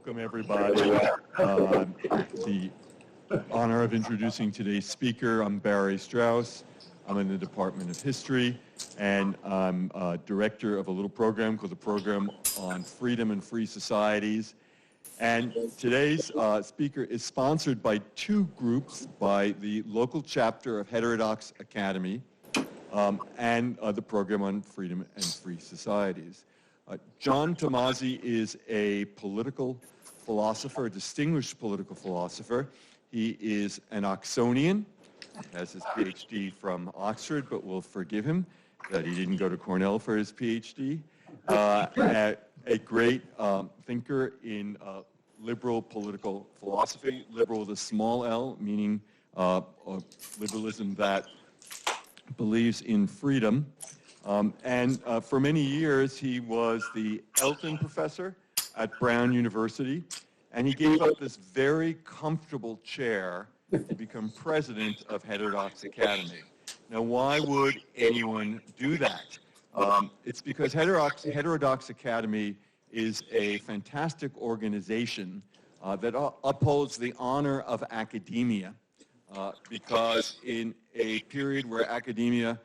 Welcome, everybody. The honor of introducing today's speaker. I'm Barry Strauss. I'm in the Department of History, and I'm director of a little program called the Program on Freedom and Free Societies. And today's speaker is sponsored by two groups, by the local chapter of Heterodox Academy and the Program on Freedom and Free Societies. John Tomasi is a political philosopher, a distinguished political philosopher. He is an Oxonian, has his PhD from Oxford, but we'll forgive him that he didn't go to Cornell for his PhD. A great thinker in liberal political philosophy, liberal with a small l, meaning liberalism that believes in freedom. And for many years, he was the Elton Professor at Brown University, and he gave up this very comfortable chair to become president of Heterodox Academy. Now, why would anyone do that? It's because Heterodox Academy is a fantastic organization that upholds the honor of academia, because in a period where academia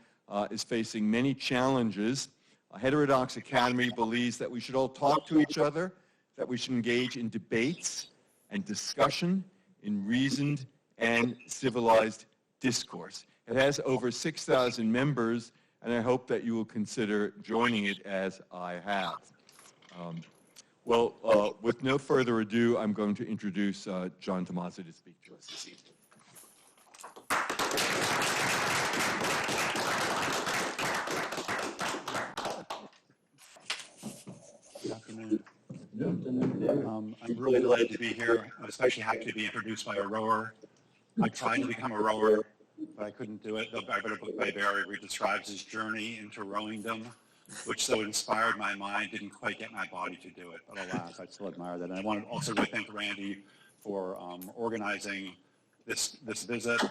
is facing many challenges, Heterodox Academy believes that we should all talk to each other, that we should engage in debates and discussion, in reasoned and civilized discourse. It has over 6,000 members, and I hope that you will consider joining it as I have. With no further ado, I'm going to introduce John Tomasi to speak to us this evening. Good afternoon. I'm really delighted to be here. I'm especially happy to be introduced by a rower. I tried to become a rower, but I couldn't do it. I read a book by Barry where he describes his journey into rowingdom, which so inspired my mind, didn't quite get my body to do it. But alas, I still admire that. And I want to also thank Randy for organizing this visit,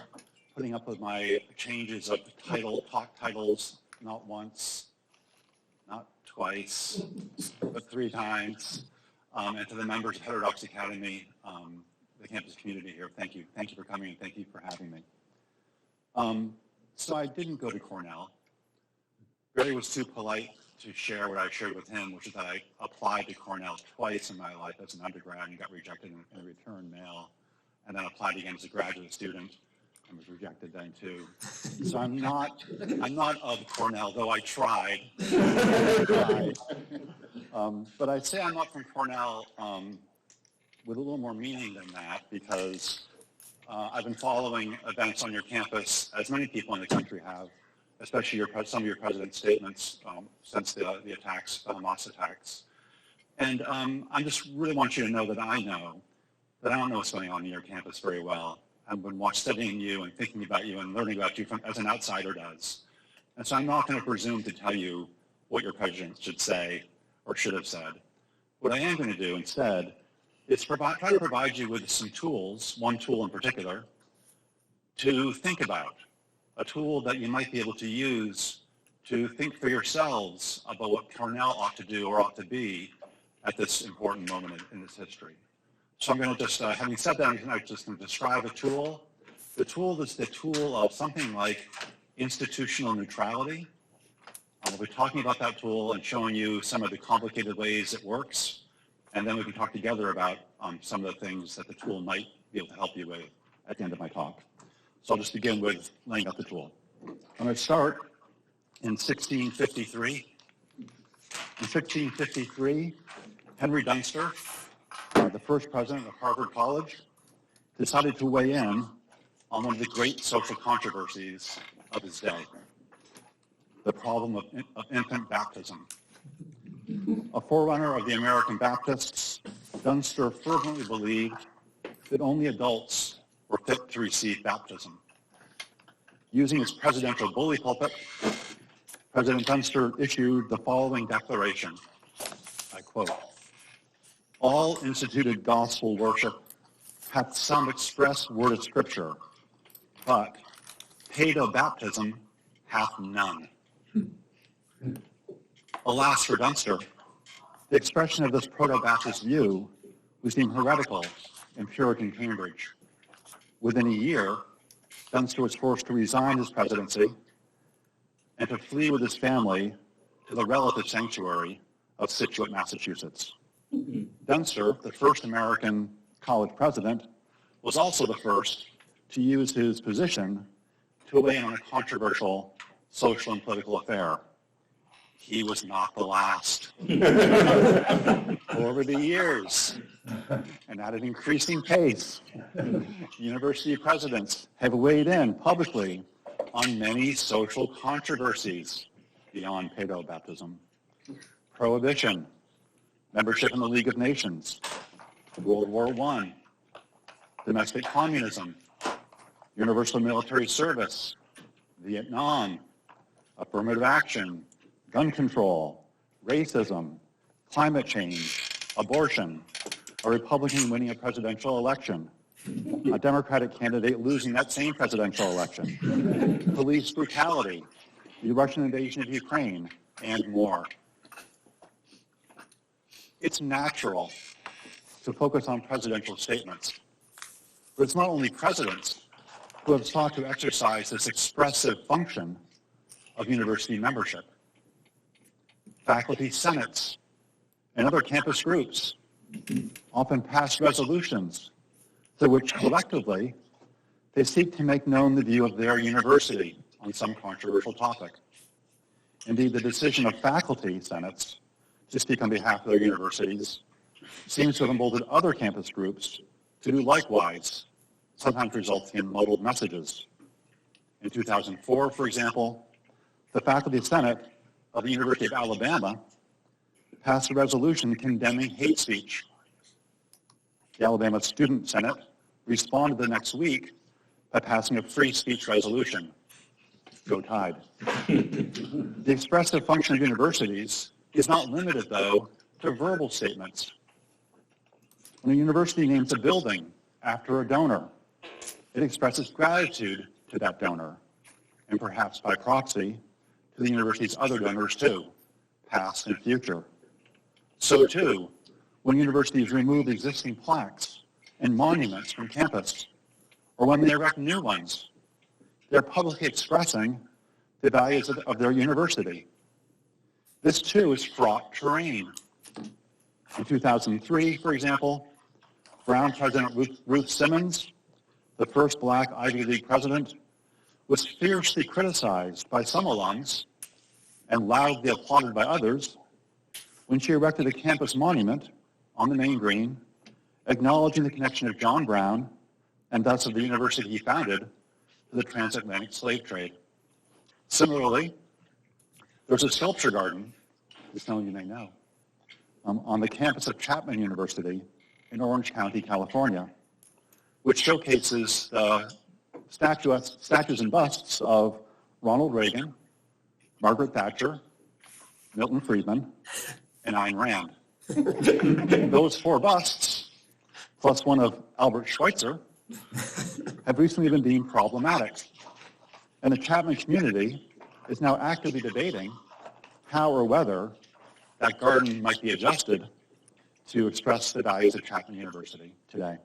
putting up with my changes of talk titles, not once, not twice, but 3 times, and to the members of Heterodox Academy, the campus community here, thank you. Thank you for coming, and thank you for having me. So I didn't go to Cornell. Barry was too polite to share what I shared with him, which is that I applied to Cornell twice in my life as an undergrad and got rejected in a return mail, and then applied again as a graduate student and was rejected then too. So I'm not of Cornell, though I tried. But I'd say I'm not from Cornell with a little more meaning than that, because I've been following events on your campus, as many people in the country have, especially some of your president's statements since the attacks, the Hamas attacks. And I just really want you to know that I don't know what's going on your campus very well. I've been studying you and thinking about you and learning about you as an outsider does. And so I'm not going to presume to tell you what your president should say or should have said. What I am going to do instead is try to provide you with some tools, one tool in particular, to think about, a tool that you might be able to use to think for yourselves about what Cornell ought to do or ought to be at this important moment in its history. So I'm going to just, having said that, I'm just going to describe a tool. The tool is the tool of something like institutional neutrality. We'll be talking about that tool and showing you some of the complicated ways it works, and then we can talk together about some of the things that the tool might be able to help you with at the end of my talk. So I'll just begin with laying out the tool. I'm going to start in 1653. In 1653, Henry Dunster, the first president of Harvard College, decided to weigh in on one of the great social controversies of his day, the problem of infant baptism. A forerunner of the American Baptists, Dunster fervently believed that only adults were fit to receive baptism. Using his presidential bully pulpit, President Dunster issued the following declaration, I quote, "All instituted gospel worship hath some express word of Scripture, but paedobaptism hath none." Alas for Dunster, the expression of this proto-Baptist view who seemed heretical in Puritan Cambridge. Within a year, Dunster was forced to resign his presidency and to flee with his family to the relative sanctuary of Scituate, Massachusetts. Dunster, the first American college president, was also the first to use his position to weigh in on a controversial social and political affair. He was not the last. Over the years, and at an increasing pace, university presidents have weighed in publicly on many social controversies beyond paedobaptism. Prohibition, membership in the League of Nations, World War I, domestic communism, universal military service, Vietnam, affirmative action, gun control, racism, climate change, abortion, a Republican winning a presidential election, a Democratic candidate losing that same presidential election, police brutality, the Russian invasion of Ukraine, and more. It's natural to focus on presidential statements, but it's not only presidents who have sought to exercise this expressive function of university membership. Faculty senates and other campus groups often pass resolutions through which collectively they seek to make known the view of their university on some controversial topic. Indeed, the decision of faculty senates to speak on behalf of their universities seems to have emboldened other campus groups to do likewise, sometimes resulting in muddled messages. In 2004, for example, the Faculty Senate of the University of Alabama passed a resolution condemning hate speech. The Alabama Student Senate responded the next week by passing a free speech resolution. Go Tide. The expressive function of universities is not limited, though, to verbal statements. When a university names a building after a donor, it expresses gratitude to that donor, and perhaps by proxy, to the university's other donors too, past and future. So too, when universities remove existing plaques and monuments from campus, or when they erect new ones, they're publicly expressing the values of their university. This too is fraught terrain. In 2003, for example, Brown President Ruth Simmons, the first black Ivy League president, was fiercely criticized by some alums and loudly applauded by others when she erected a campus monument on the main green, acknowledging the connection of John Brown, and thus of the university he founded, to the transatlantic slave trade. Similarly, there's a sculpture garden, as some of you may know, on the campus of Chapman University in Orange County, California, which showcases statues and busts of Ronald Reagan, Margaret Thatcher, Milton Friedman, and Ayn Rand. Those four busts, plus one of Albert Schweitzer, have recently been deemed problematic. And the Chapman community is now actively debating how or whether that garden might be adjusted to express the values of Chapman University today.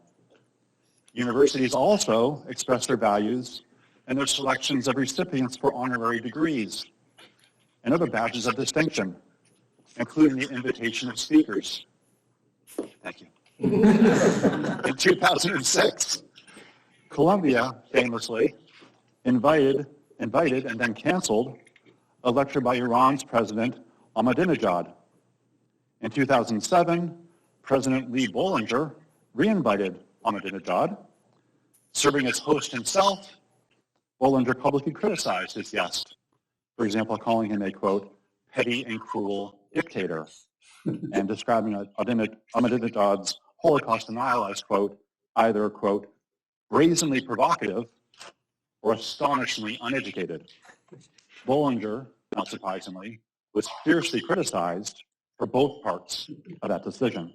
Universities also express their values in their selections of recipients for honorary degrees and other badges of distinction, including the invitation of speakers. Thank you. In 2006, Columbia famously invited and then canceled a lecture by Iran's President Ahmadinejad. In 2007, President Lee Bollinger re-invited Ahmadinejad. Serving as host himself, Bollinger publicly criticized his guest, for example, calling him a, quote, petty and cruel dictator, and describing Ahmadinejad's Holocaust denial as, quote, either, quote, brazenly provocative or astonishingly uneducated. Bollinger, not surprisingly, was fiercely criticized for both parts of that decision.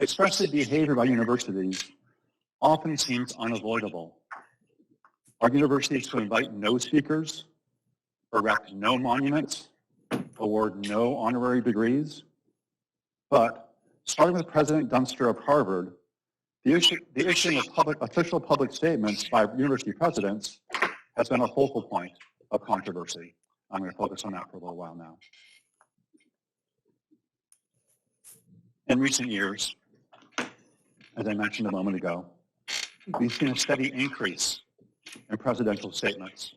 Expressive behavior by universities often seems unavoidable. Are universities to invite no speakers, erect no monuments, award no honorary degrees? But Starting with President Dunster of Harvard, the issuing of official public statements by university presidents has been a focal point of controversy. I'm going to focus on that for a little while now. In recent years, as I mentioned a moment ago, we've seen a steady increase in presidential statements.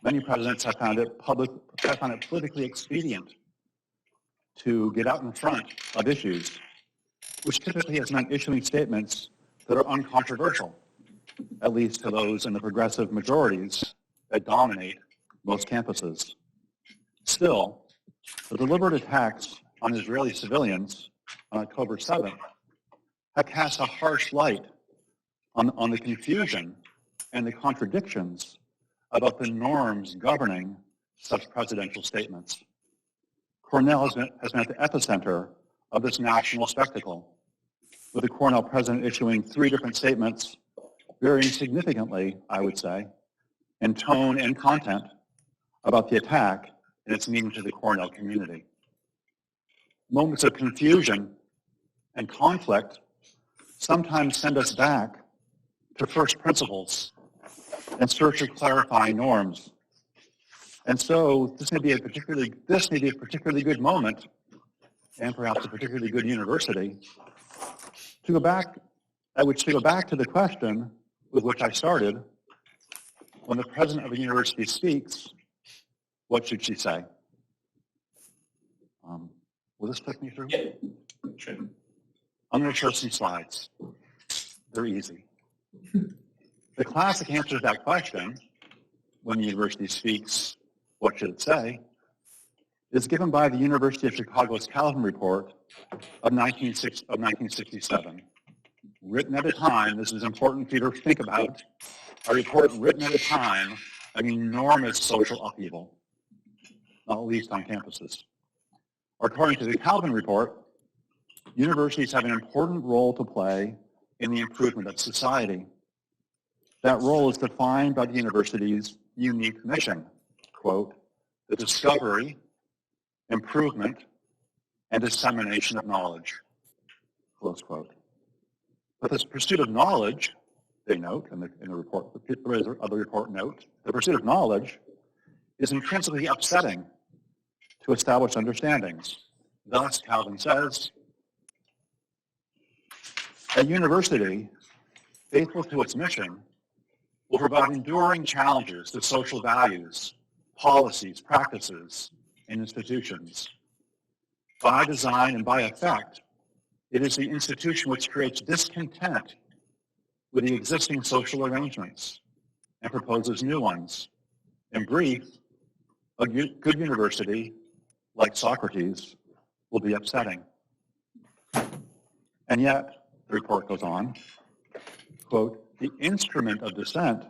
Many presidents have found it politically expedient to get out in front of issues, which typically has meant issuing statements that are uncontroversial, at least to those in the progressive majorities that dominate most campuses. Still, the deliberate attacks on Israeli civilians on October 7th have cast a harsh light on the confusion and the contradictions about the norms governing such presidential statements. Cornell has been at the epicenter of this national spectacle, with the Cornell president issuing 3 different statements, varying significantly, I would say, in tone and content about the attack and its meaning to the Cornell community. Moments of confusion and conflict sometimes send us back to first principles in search of clarifying norms. And so this may be a particularly good moment, and perhaps a particularly good university, to go back to the question with which I started. When the president of a university speaks, what should she say? Will this take me through? Yeah, sure. I'm going to show some slides. They're easy. The classic answer to that question, when the university speaks, what should it say, is given by the University of Chicago's Calvin Report of 1967. Written at a time, this is important for you to think about, a report written at a time of enormous social upheaval, not least on campuses. According to the Calvin Report, universities have an important role to play in the improvement of society. That role is defined by the university's unique mission, quote, the discovery, improvement, and dissemination of knowledge, close quote. But this pursuit of knowledge, they note in the report, the other report note, the pursuit of knowledge is intrinsically upsetting to established understandings. Thus, Calvin says, a university faithful to its mission will provide enduring challenges to social values, policies, practices, and institutions. By design and by effect, it is the institution which creates discontent with the existing social arrangements and proposes new ones. In brief, a good university, like Socrates, will be upsetting. And yet, the report goes on, quote, the instrument of dissent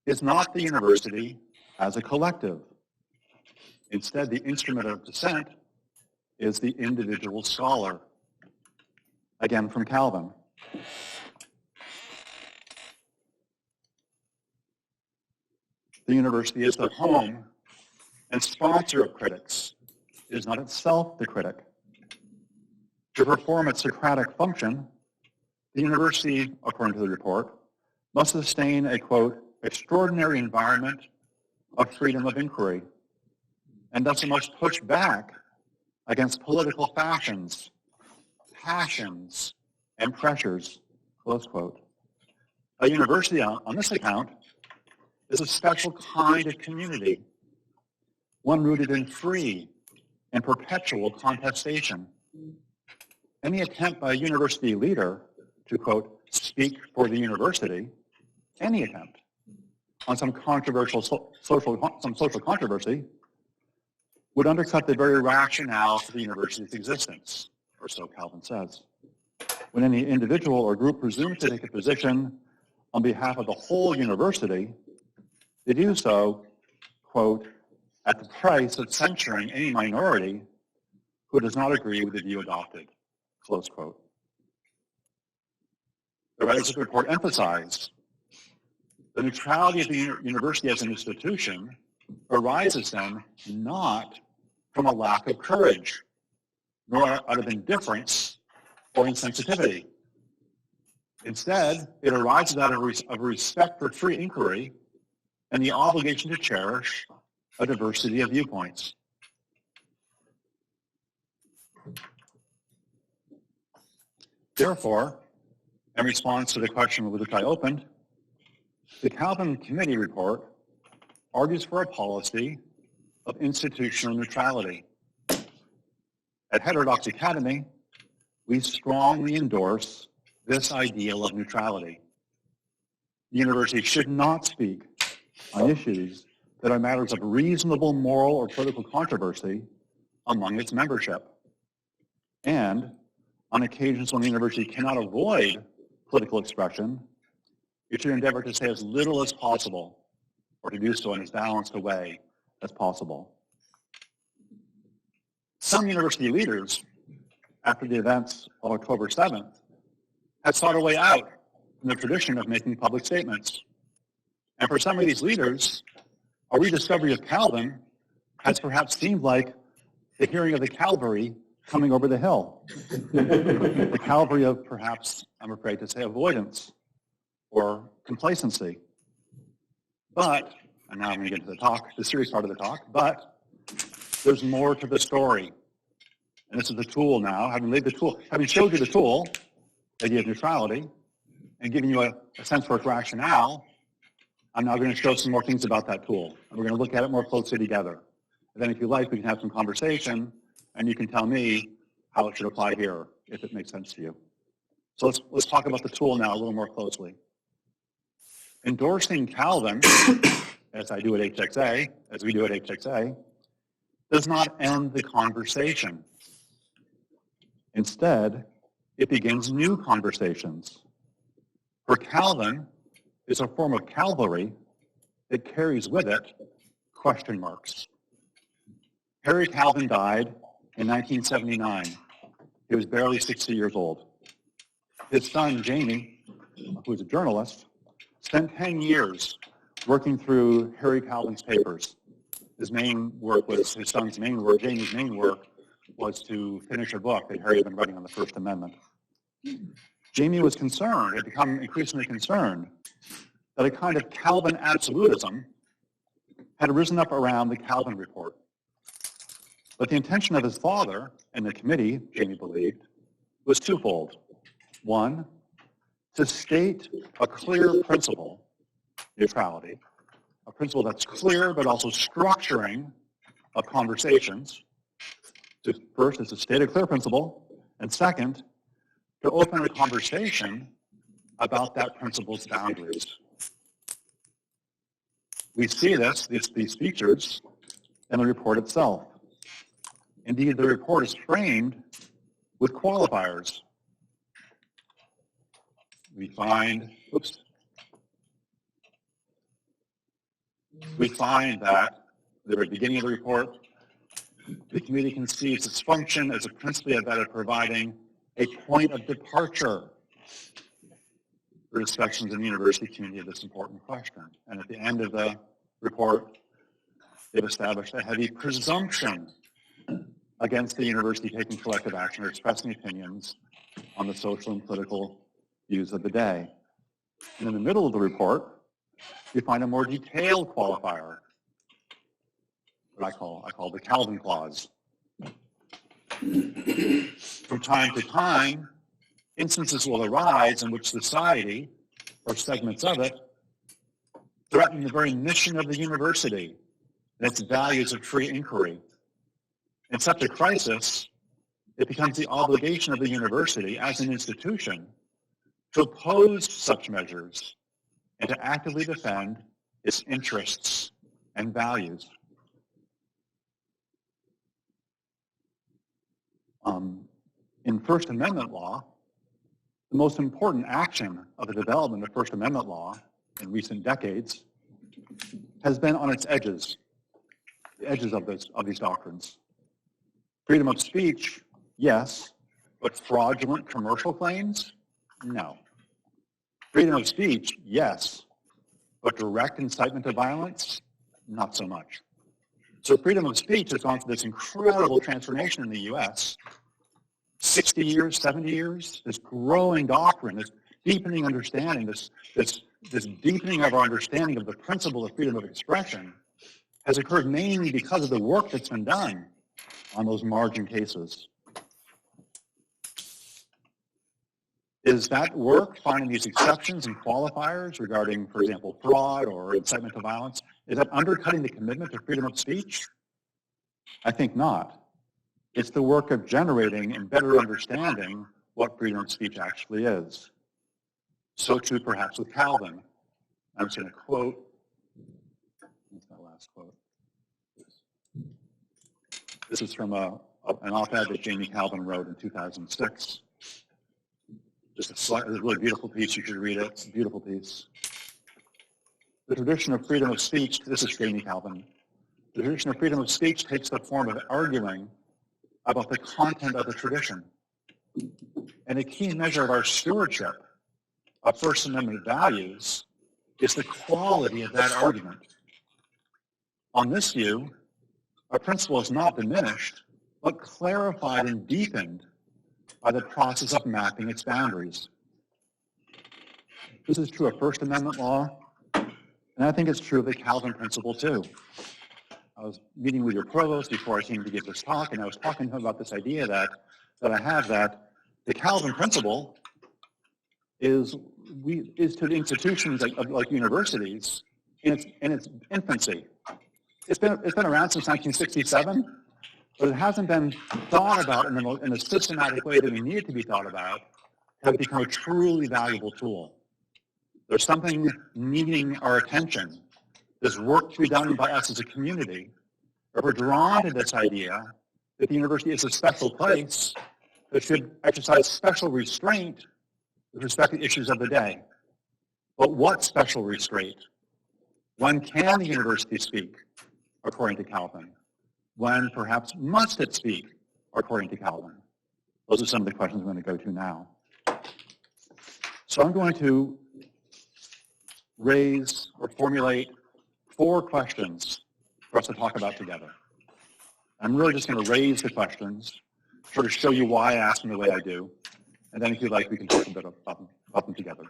is not the university as a collective. Instead, the instrument of dissent is the individual scholar. Again, from Calvin. The university is the home and sponsor of critics. It is not itself the critic. To perform its Socratic function, the university, according to the report, must sustain a, quote, extraordinary environment of freedom of inquiry, and thus it must push back against political fashions, passions, and pressures, close quote. A university, on this account, is a special kind of community, one rooted in free and perpetual contestation. Any attempt by a university leader to, quote, speak for the university, any attempt on some controversial social controversy would undercut the very rationale for the university's existence, or so Calvin says. When any individual or group presumes to take a position on behalf of the whole university, they do so, quote, at the price of censuring any minority who does not agree with the view adopted, close quote. The writers of the report emphasize the neutrality of the university as an institution arises then not from a lack of courage, nor out of indifference or insensitivity. Instead, it arises out of a respect for free inquiry and the obligation to cherish a diversity of viewpoints. Therefore, in response to the question with which I opened, the Calvin Committee report argues for a policy of institutional neutrality. At Heterodox Academy, we strongly endorse this ideal of neutrality. The university should not speak on issues that are matters of reasonable moral or political controversy among its membership. And on occasions when the university cannot avoid political expression, it should endeavor to say as little as possible, or to do so in as balanced a way as possible. Some university leaders, after the events of October 7th, have sought a way out from the tradition of making public statements. And for some of these leaders, a rediscovery of Calvin has perhaps seemed like the hearing of the cavalry coming over the hill. The cavalry of perhaps, I'm afraid to say, avoidance or complacency. But, and now I'm going to get to the talk, the serious part of the talk, but there's more to the story. And this is the tool now, having showed you the tool, the idea of neutrality, and giving you a sense for its rationale, I'm now going to show some more things about that tool. And we're going to look at it more closely together. And then if you like, we can have some conversation, and you can tell me how it should apply here, if it makes sense to you. So let's talk about the tool now a little more closely. Endorsing Calvin, as I do at HXA, as we do at HXA, does not end the conversation. Instead, it begins new conversations. For Calvin, it's a form of cavalry that carries with it question marks. Harry Calvin died in 1979. He was barely 60 years old. His son, Jamie, who was a journalist, spent 10 years working through Harry Calvin's papers. His main work was his son's main work. Jamie's main work was to finish a book that Harry had been writing on the First Amendment. Jamie was concerned, had become increasingly concerned, that a kind of Calvin absolutism had arisen up around the Calvin report. But the intention of his father and the committee, Jamie believed, was twofold. One, to state a clear principle, neutrality, a principle that's clear but also structuring of conversations. First is to state a clear principle, and second, to open a conversation about that principle's boundaries. We see these features in the report itself. Indeed, the report is framed with qualifiers. We find that at the very beginning of the report, the committee conceives its function as a principally that of providing a point of departure for discussions in the university community of this important question. And at the end of the report, they've established a heavy presumption against the university taking collective action or expressing opinions on the social and political views of the day. And in the middle of the report, we find a more detailed qualifier, what I call the Calvin clause. From time to time, instances will arise in which society, or segments of it, threaten the very mission of the university and its values of free inquiry. In such a crisis, it becomes the obligation of the university as an institution to oppose such measures and to actively defend its interests and values. In First Amendment law, the most important action of the development of First Amendment law in recent decades has been on its edges, the edges of these doctrines. Freedom of speech, yes, but fraudulent commercial claims, no. Freedom of speech, yes, but direct incitement to violence, not so much. So freedom of speech has gone through this incredible transformation in the U.S. 60 years, 70 years, this growing doctrine, this deepening understanding, this deepening of our understanding of the principle of freedom of expression has occurred mainly because of the work that's been done on those margin cases. Is that work finding these exceptions and qualifiers regarding, for example, fraud or incitement to violence, is that undercutting the commitment to freedom of speech? I think not. It's the work of generating and better understanding what freedom of speech actually is. So too, perhaps, with Calvin. I'm just going to quote. That's my last quote. This is from an op-ed that Jamie Calvin wrote in 2006. Just a really beautiful piece. You should read it. It's a beautiful piece. The tradition of freedom of speech, this is Jamie Calvin. The tradition of freedom of speech takes the form of arguing about the content of the tradition. And a key measure of our stewardship of First Amendment values is the quality of that argument. On this view, a principle is not diminished, but clarified and deepened by the process of mapping its boundaries. This is true of First Amendment law, and I think it's true of the Calvin principle too. I was meeting with your provost before I came to give this talk, and I was talking to him about this idea that I have that the Calvin principle is to the institutions like universities in its infancy. It's been around since 1967, but it hasn't been thought about in a systematic way that we need it to be thought about to have become a truly valuable tool. There's something needing our attention. There's work to be done by us as a community. If we're drawn to this idea that the university is a special place that should exercise special restraint with respect to issues of the day. But what special restraint? When can the university speak, according to Calvin? When perhaps must it speak, according to Calvin? Those are some of the questions I'm going to go to now. So I'm going to raise or formulate 4 questions for us to talk about together. I'm really just going to raise the questions, sort of show you why I ask them the way I do, and then if you'd like, we can talk a bit about them together.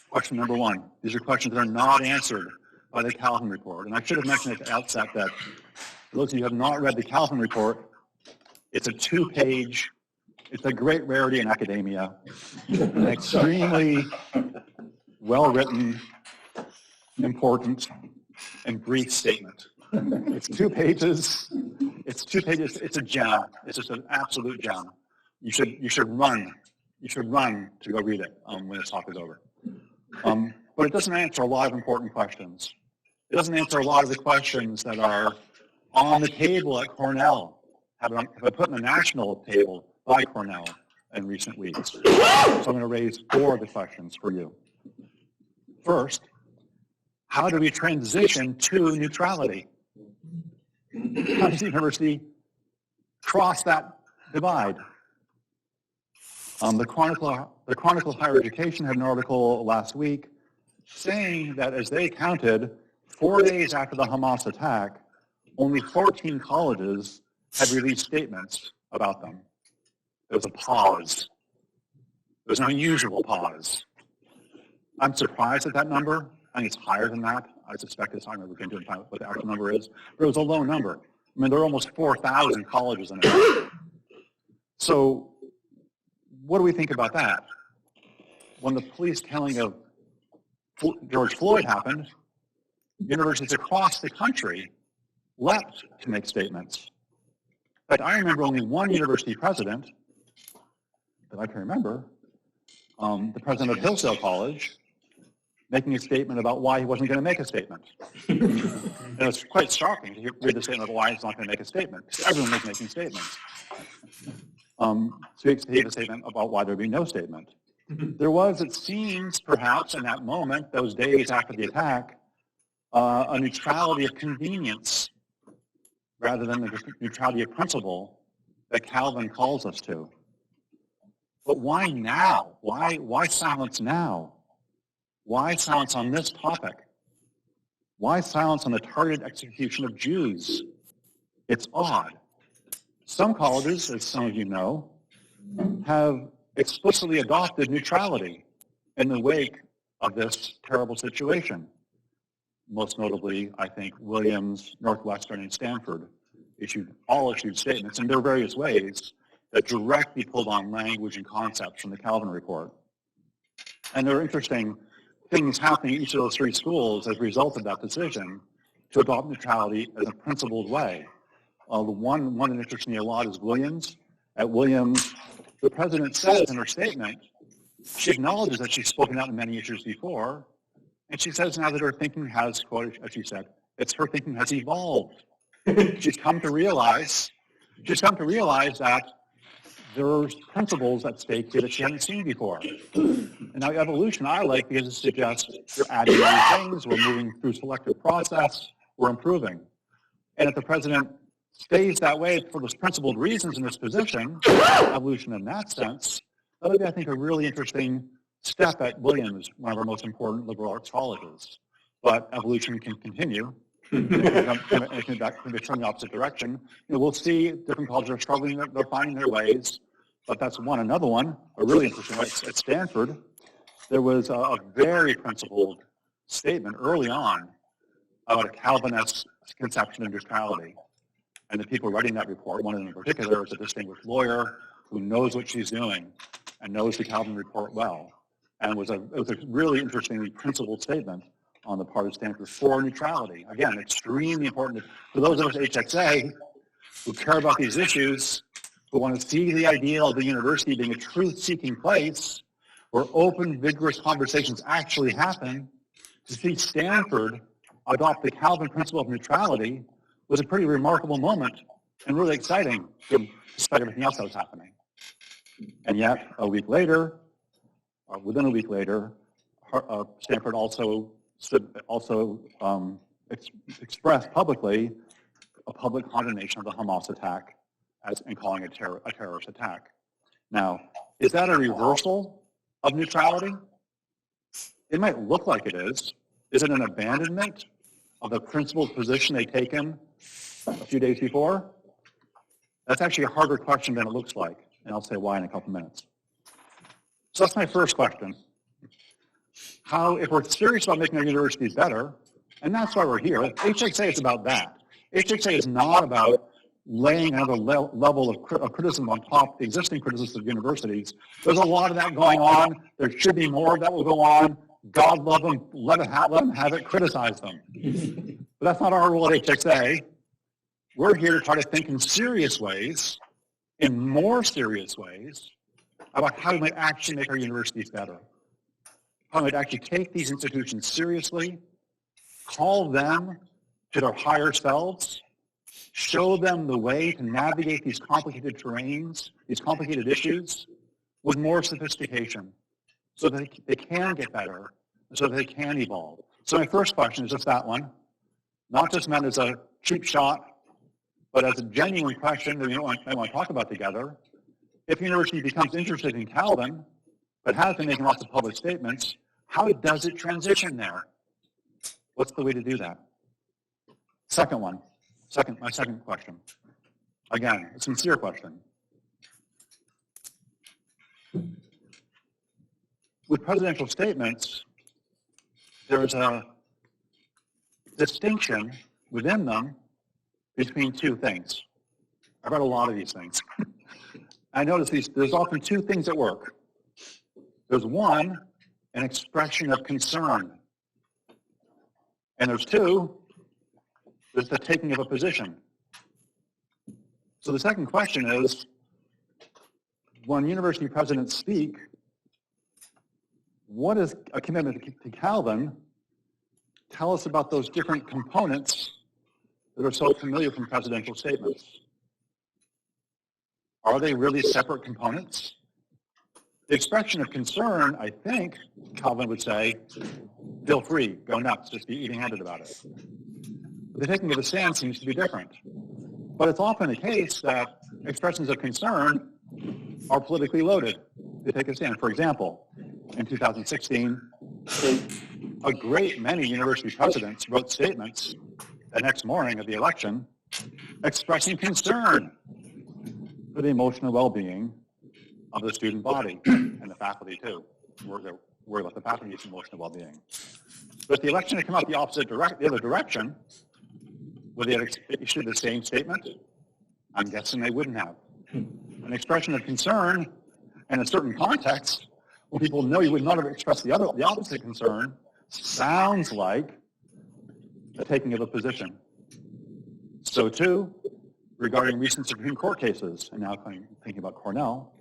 Question number 1. These are questions that are not answered by the Calvin report. And I should have mentioned at the outset that for those of you who have not read the Calvin report, it's a 2-page, it's a great rarity in academia, an extremely well-written, important, and brief statement. It's 2 pages. It's 2 pages. It's a gem. It's just an absolute gem. You should run. You should run to go read it when this talk is over. But it doesn't answer a lot of important questions. It doesn't answer a lot of the questions that are on the table at Cornell, have been put on the national table by Cornell in recent weeks. So I'm going to raise 4 of the questions for you. First, how do we transition to neutrality? How does the university cross that divide? The Chronicle of Higher Education had an article last week saying that as they counted, 4 days after the Hamas attack, only 14 colleges had released statements about them. There was a pause. There was an unusual pause. I'm surprised at that number. I think it's higher than that. I suspect it's higher. We can do what the actual number is. But it was a low number. I mean, there are almost 4,000 colleges in America. So what do we think about that? When the police killing of George Floyd happened, universities across the country leapt to make statements. In fact, I remember only one university president that I can remember, the president of Hillsdale College, making a statement about why he wasn't going to make a statement. And it was quite shocking to read the statement of why he's not going to make a statement, because everyone was making statements. So he gave a statement about why there would be no statement. There was, it seems, perhaps in that moment, those days after the attack, a neutrality of convenience rather than the neutrality of principle that Calvin calls us to. But why now? Why silence now? Why silence on this topic? Why silence on the targeted execution of Jews? It's odd. Some colleges, as some of you know, have explicitly adopted neutrality in the wake of this terrible situation. Most notably, I think, Williams, Northwestern, and Stanford all issued statements in their various ways that directly pulled on language and concepts from the Calvin Report. And there are interesting things happening in each of those three schools as a result of that decision to adopt neutrality in a principled way. The one that interests me a lot is Williams. At Williams, the president says in her statement, she acknowledges that she's spoken out on many issues before, and she says now that her thinking has, quote, as she said, her thinking has evolved. She's come to realize that there's principles at stake here that she hadn't seen before. And now evolution I like because it suggests we're adding new things, we're moving through selective process, we're improving. And if the president stays that way for those principled reasons in this position, evolution in that sense, that would be, I think, a really interesting step at Williams, one of our most important liberal arts colleges. But evolution can continue. It can be turn the opposite direction. We'll see different colleges are struggling, they're finding their ways, but that's one. Another one, a really interesting one, at Stanford, there was a very principled statement early on about a Calvinist conception of neutrality. And the people writing that report, one of them in particular is a distinguished lawyer who knows what she's doing and knows the Calvin Report well. And it was a really interestingly principled statement on the part of Stanford for neutrality. Again, extremely important for those of us at HXA who care about these issues, who want to see the ideal of the university being a truth-seeking place where open, vigorous conversations actually happen. To see Stanford adopt the Calvin principle of neutrality was a pretty remarkable moment and really exciting, despite everything else that was happening. And yet, within a week later, Stanford also expressed publicly a public condemnation of the Hamas attack and calling it a terrorist attack. Now, is that a reversal of neutrality? It might look like it is. Is it an abandonment of the principled position they'd taken a few days before? That's actually a harder question than it looks like, and I'll say why in a couple minutes. So that's my first question. If we're serious about making our universities better, and that's why we're here, HXA is about that. HXA is not about laying another level of criticism on top of the existing criticism of universities. There's a lot of that going on. There should be more of that will go on. God love them, let them have it, criticize them. But that's not our role at HXA. We're here to try to think in serious ways, in more serious ways, about how we might actually make our universities better. How we might actually take these institutions seriously, call them to their higher selves, show them the way to navigate these complicated terrains, these complicated issues, with more sophistication, so that they can get better, so that they can evolve. So my first question is just that one, not just meant as a cheap shot, but as a genuine question that we might want to talk about together. If a university becomes interested in Calvin, but has been making lots of public statements, how does it transition there? What's the way to do that? My second question. Again, a sincere question. With presidential statements, there's a distinction within them between two things. I've read a lot of these things. I notice there's often two things at work. There's one, an expression of concern. And there's two, there's the taking of a position. So the second question is, when university presidents speak, what is a commitment to Calvin? Tell us about those different components that are so familiar from presidential statements. Are they really separate components? The expression of concern, I think, Calvin would say, feel free, go nuts, just be even-handed about it. But the taking of a stand seems to be different. But it's often the case that expressions of concern are politically loaded to take a stand. For example, in 2016, a great many university presidents wrote statements the next morning of the election expressing concern for the emotional well-being of the student body and the faculty too. They're worried about the faculty's emotional well-being. But if the election had come out the other direction, would they have issued the same statement? I'm guessing they wouldn't have. An expression of concern in a certain context, when people know you would not have expressed the opposite concern, sounds like a taking of a position. So too, regarding recent Supreme Court cases, and now thinking about Cornell,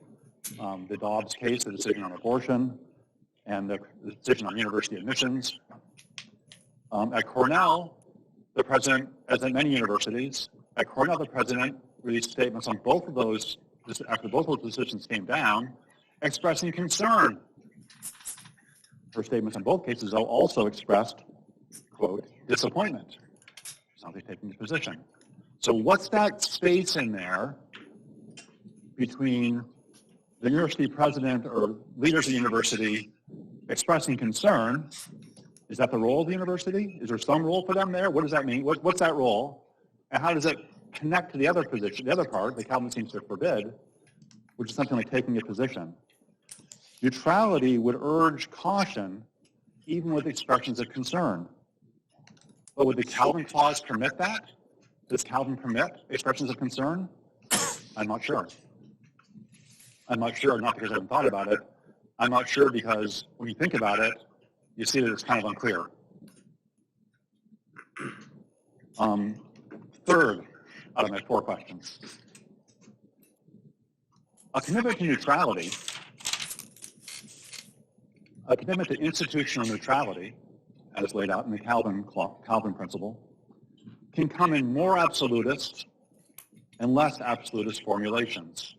the Dobbs case, the decision on abortion, and the decision on university admissions. At Cornell, the president, as at many universities, at Cornell, the president released statements on both of those, after both of those decisions came down, expressing concern. Her statements in both cases, though, also expressed, quote, disappointment. It's not taking the position. So what's that space in there between the university president or leaders of the university expressing concern? Is that the role of the university? Is there some role for them there? What does that mean? What's that role? And how does it connect to the other position, the other part that Calvin seems to forbid, which is something like taking a position? Neutrality would urge caution even with expressions of concern. But would the Calvin clause permit that? Does Calvin permit expressions of concern? I'm not sure. I'm not sure, not because I haven't thought about it. I'm not sure because when you think about it, you see that it's kind of unclear. Third out of my 4 questions. A commitment to neutrality, a commitment to institutional neutrality, as laid out in the Calvin principle, can come in more absolutist and less absolutist formulations.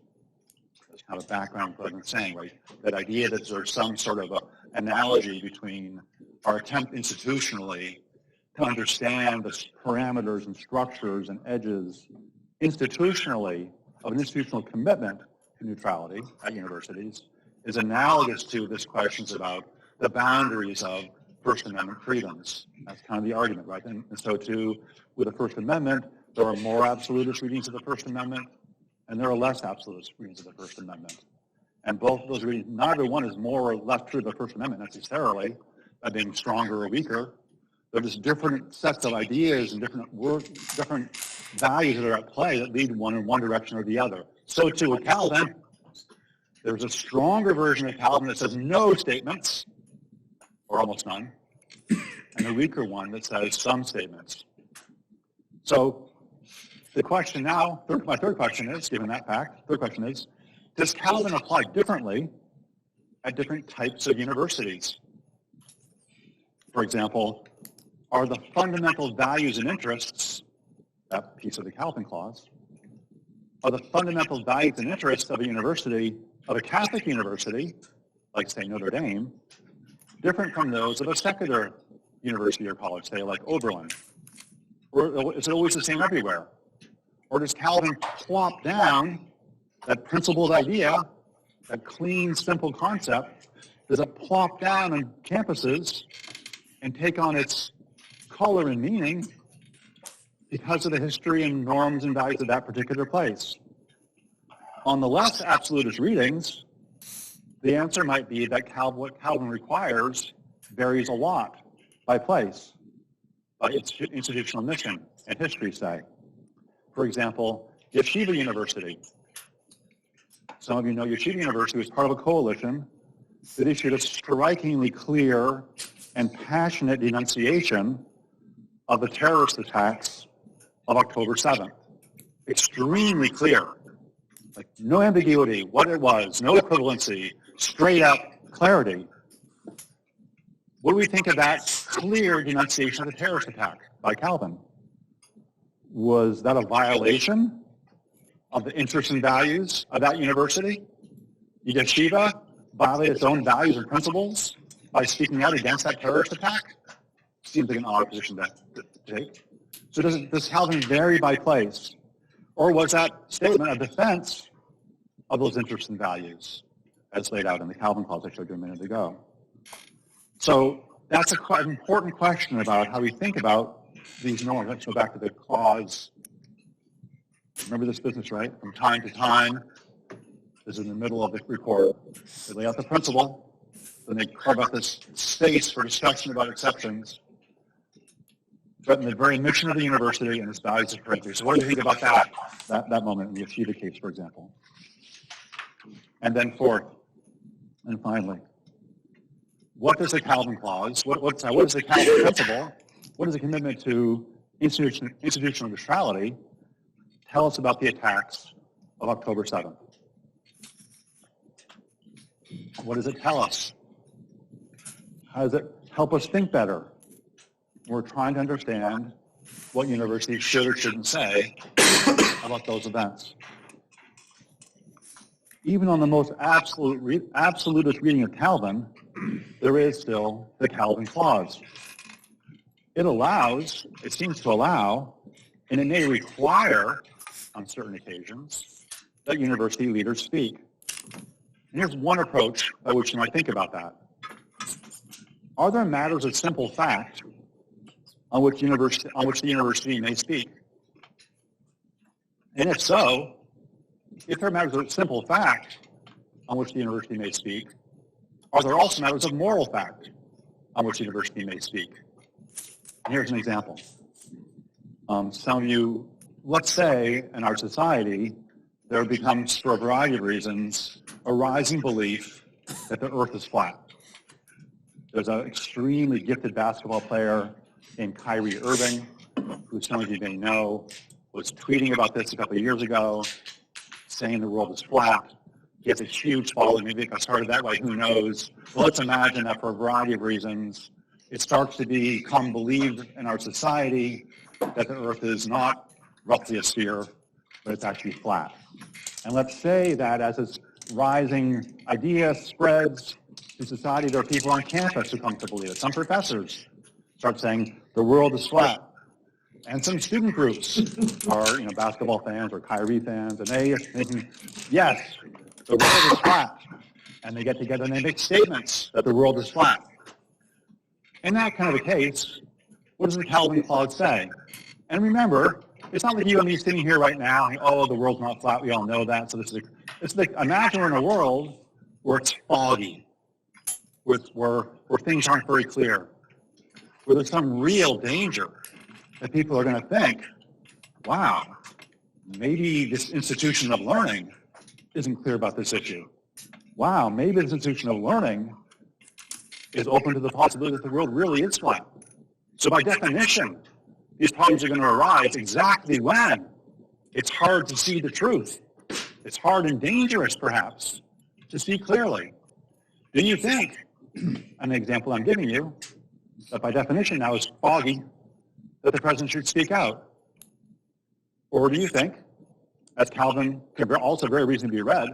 That's kind of background for what I'm saying, right? That idea that there's some sort of analogy between our attempt institutionally to understand the parameters and structures and edges institutionally of an institutional commitment to neutrality at universities is analogous to this questions about the boundaries of First Amendment freedoms. That's kind of the argument, right? And so too, with the First Amendment, there are more absolutist readings of the First Amendment, and there are less absolutist readings of the First Amendment. And both of those readings, neither one is more or less true of the First Amendment necessarily, by being stronger or weaker. They're just different sets of ideas and different values that are at play that lead one in one direction or the other. So too with Calvin, there's a stronger version of Calvin that says no statements, or almost none, and a weaker one that says some statements. So the question now, my third question is, given that fact, third question is, does Calvin apply differently at different types of universities? For example, are the fundamental values and interests, that piece of the Calvin clause, are the fundamental values and interests of a university, of a Catholic university, like say Notre Dame, different from those of a secular university or college, say like Oberlin? Or is it always the same everywhere? Or does Calvin plop down that principled idea, that clean, simple concept, does it plop down on campuses and take on its color and meaning because of the history and norms and values of that particular place? On the less absolutist readings, the answer might be that what Calvin requires varies a lot by place, by institutional mission and history, say. For example, Yeshiva University. Some of you know Yeshiva University was part of a coalition that issued a strikingly clear and passionate denunciation of the terrorist attacks of October 7th. Extremely clear. Like no ambiguity, what it was, no equivalency, straight up clarity. What do we think of that clear denunciation of the terrorist attack by Calvin? Was that a violation of the interests and values of that university? Did Yeshiva violate its own values and principles by speaking out against that terrorist attack? Seems like an odd position to take. So does Calvin vary by place? Or was that statement a defense of those interests and values as laid out in the Calvin clause I showed you a minute ago? So that's an important question about how we think about these norms. Let's go back to the clause Remember this business, right? From time to time, this is in the middle of the report. They lay out the principle, then they carve out this space for discussion about exceptions, threaten the very mission of the university and its values of curriculum. So what do you think about that moment in the Achieva case, for example? And then fourth, and finally, what does the Calvin clause, what is the Calvin principle, what is the commitment to institutional neutrality tell us about the attacks of October 7th? What does it tell us? How does it help us think better? We're trying to understand what universities should or shouldn't say about those events. Even on the most absolutist reading of Calvin, there is still the Calvin clause. It seems to allow, and it may require, on certain occasions, that university leaders speak. And here's one approach by which you might think about that. Are there matters of simple fact on which the university may speak? And if so, if there are matters of simple fact on which the university may speak, are there also matters of moral fact on which the university may speak? And here's an example. Some of you, let's say in our society, there becomes, for a variety of reasons, a rising belief that the earth is flat. There's an extremely gifted basketball player named Kyrie Irving, who some of you may know, was tweeting about this a couple of years ago, saying the world is flat. He has a huge following. Maybe it got started that way, who knows? Well, let's imagine that for a variety of reasons, it starts to become believed in our society that the earth is not roughly a sphere, but it's actually flat. And let's say that as this rising idea spreads to society, there are people on campus who come to believe it. Some professors start saying the world is flat. And some student groups are, basketball fans or Kyrie fans, and they are thinking, yes, the world is flat. And they get together and they make statements that the world is flat. In that kind of a case, what does the Calvin clause say? And remember, it's not like you and me sitting here right now, oh, the world's not flat, we all know that. So imagine we're in a world where it's foggy, where things aren't very clear, where there's some real danger that people are going to think, wow, maybe this institution of learning isn't clear about this issue. Wow, maybe this institution of learning is open to the possibility that the world really is flat. So by definition, these problems are going to arise exactly when it's hard to see the truth. It's hard and dangerous, perhaps, to see clearly. Do you think, an example I'm giving you, that by definition now is foggy, that the president should speak out? Or do you think, as Calvin can also very reasonably be read,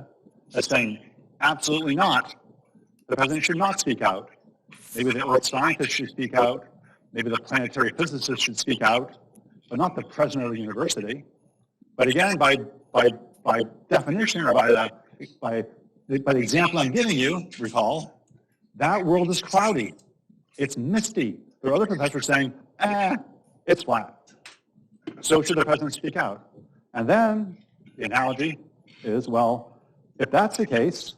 as saying, absolutely not, the president should not speak out? Maybe the earth scientists should speak out, maybe the planetary physicists should speak out, but not the president of the university. But again, by definition, or by the example I'm giving you, recall, that world is cloudy. It's misty. There are other professors saying, it's flat. So should the president speak out? And then the analogy is, well, if that's the case,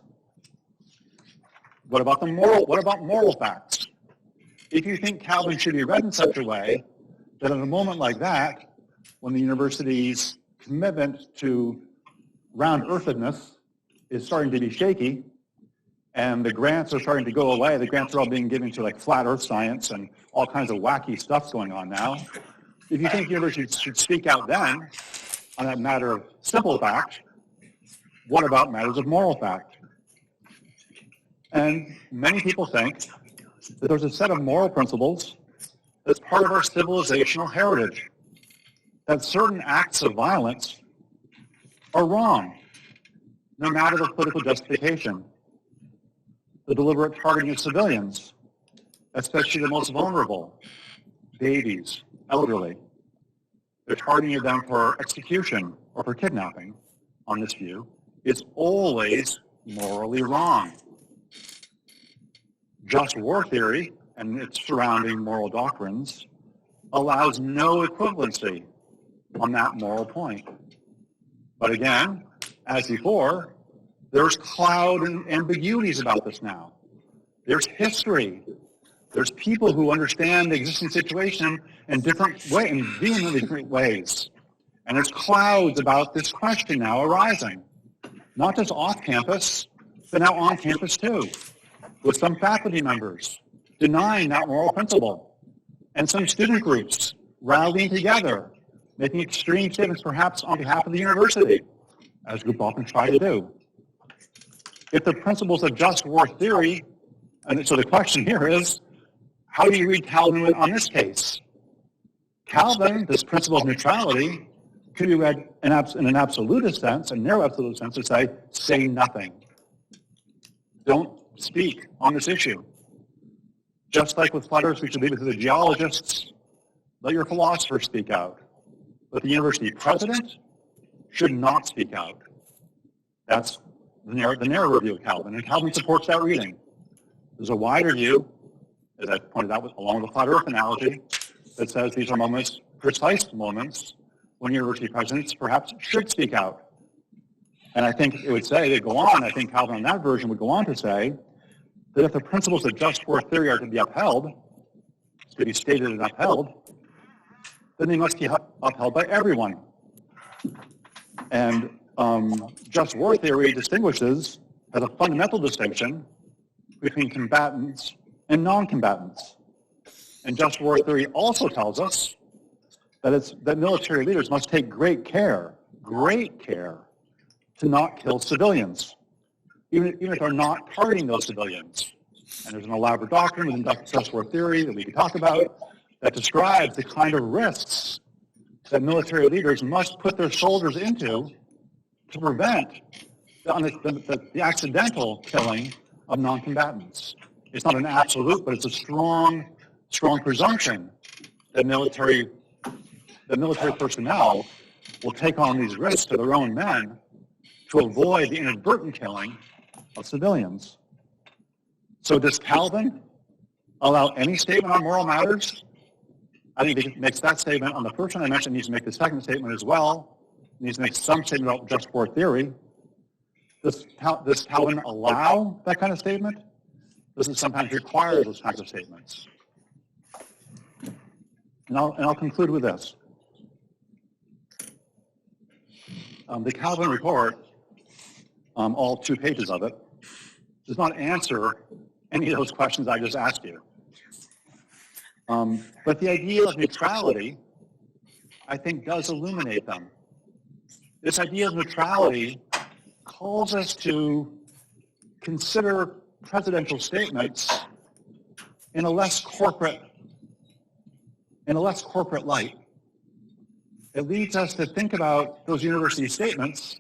what about moral facts? If you think Calvin should be read in such a way that in a moment like that, when the university's commitment to round-earthedness is starting to be shaky, and the grants are starting to go away, the grants are all being given to like flat earth science and all kinds of wacky stuff going on now, if you think universities should speak out then on that matter of simple fact, what about matters of moral fact? And many people think that there's a set of moral principles that's part of our civilizational heritage, that certain acts of violence are wrong, no matter the political justification. The deliberate targeting of civilians, especially the most vulnerable, babies, elderly, the targeting of them for execution or for kidnapping, on this view, is always morally wrong. Just war theory and its surrounding moral doctrines allows no equivalency on that moral point. But again, as before, there's cloud and ambiguities about this now. There's history. There's people who understand the existing situation in different ways, in vehemently different ways. And there's clouds about this question now arising. Not just off campus, but now on campus too, with some faculty members denying that moral principle, and some student groups rallying together, making extreme statements perhaps on behalf of the university, as groups often try to do. If the principles of just war theory, and so the question here is, how do you read Calvin on this case? Calvin, this principle of neutrality, could be read in an absolutist sense, a narrow absolute sense, to say nothing. Don't speak on this issue. Just like with flat earth, we should leave it to the geologists. Let your philosophers speak out. But the university president should not speak out. That's the narrow view of Calvin, and Calvin supports that reading. There's a wider view, as I pointed out along with the flat earth analogy, that says these are moments, precise moments, when university presidents perhaps should speak out. And I think it would say, they go on, I think Calvin on that version would go on to say that if the principles of just war theory are to be upheld, to be stated and upheld, then they must be upheld by everyone. And just war theory distinguishes, has a fundamental distinction between combatants and non-combatants. And just war theory also tells us that military leaders must take great care to not kill civilians, even if they're not targeting those civilians. And there's an elaborate doctrine within just war theory that we can talk about that describes the kind of risks that military leaders must put their soldiers into to prevent the accidental killing of non-combatants. It's not an absolute, but it's a strong presumption that military personnel will take on these risks to their own men to avoid the inadvertent killing of civilians. So does Calvin allow any statement on moral matters? I think he makes that statement on the first one I mentioned. He needs to make the second statement as well. He needs to make some statement about just war theory. Does Calvin allow that kind of statement? Does it sometimes require those kinds of statements? And I'll conclude with this. The Calvin report, all 2 pages of it, does not answer any of those questions I just asked you. But the idea of neutrality, I think, does illuminate them. This idea of neutrality calls us to consider presidential statements in a less corporate light. It leads us to think about those university statements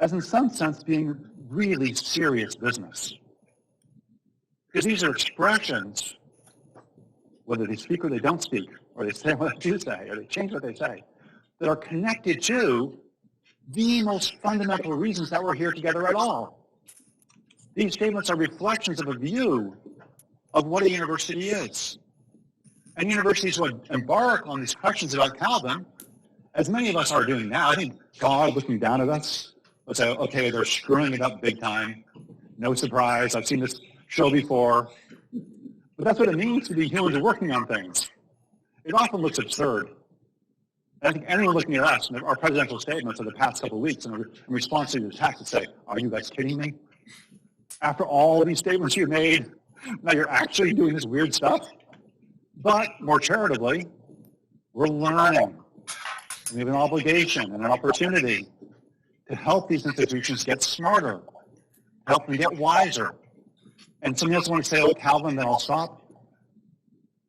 as, in some sense, being really serious business. Because these are expressions, whether they speak or they don't speak, or they say what they do say, or they change what they say, that are connected to the most fundamental reasons that we're here together at all. These statements are reflections of a view of what a university is. And universities would embark on these questions about Calvin, as many of us are doing now. I think God looking down at us would say, okay, they're screwing it up big time. No surprise, I've seen this show before. But that's what it means to be humans working on things. It often looks absurd. I think anyone looking at us and our presidential statements of the past couple of weeks in response to the attack would say, are you guys kidding me? After all of these statements you made, now you're actually doing this weird stuff? But more charitably, we're learning. We have an obligation and an opportunity to help these institutions get smarter, help them get wiser. And something else I want to say about Calvin, then I'll stop.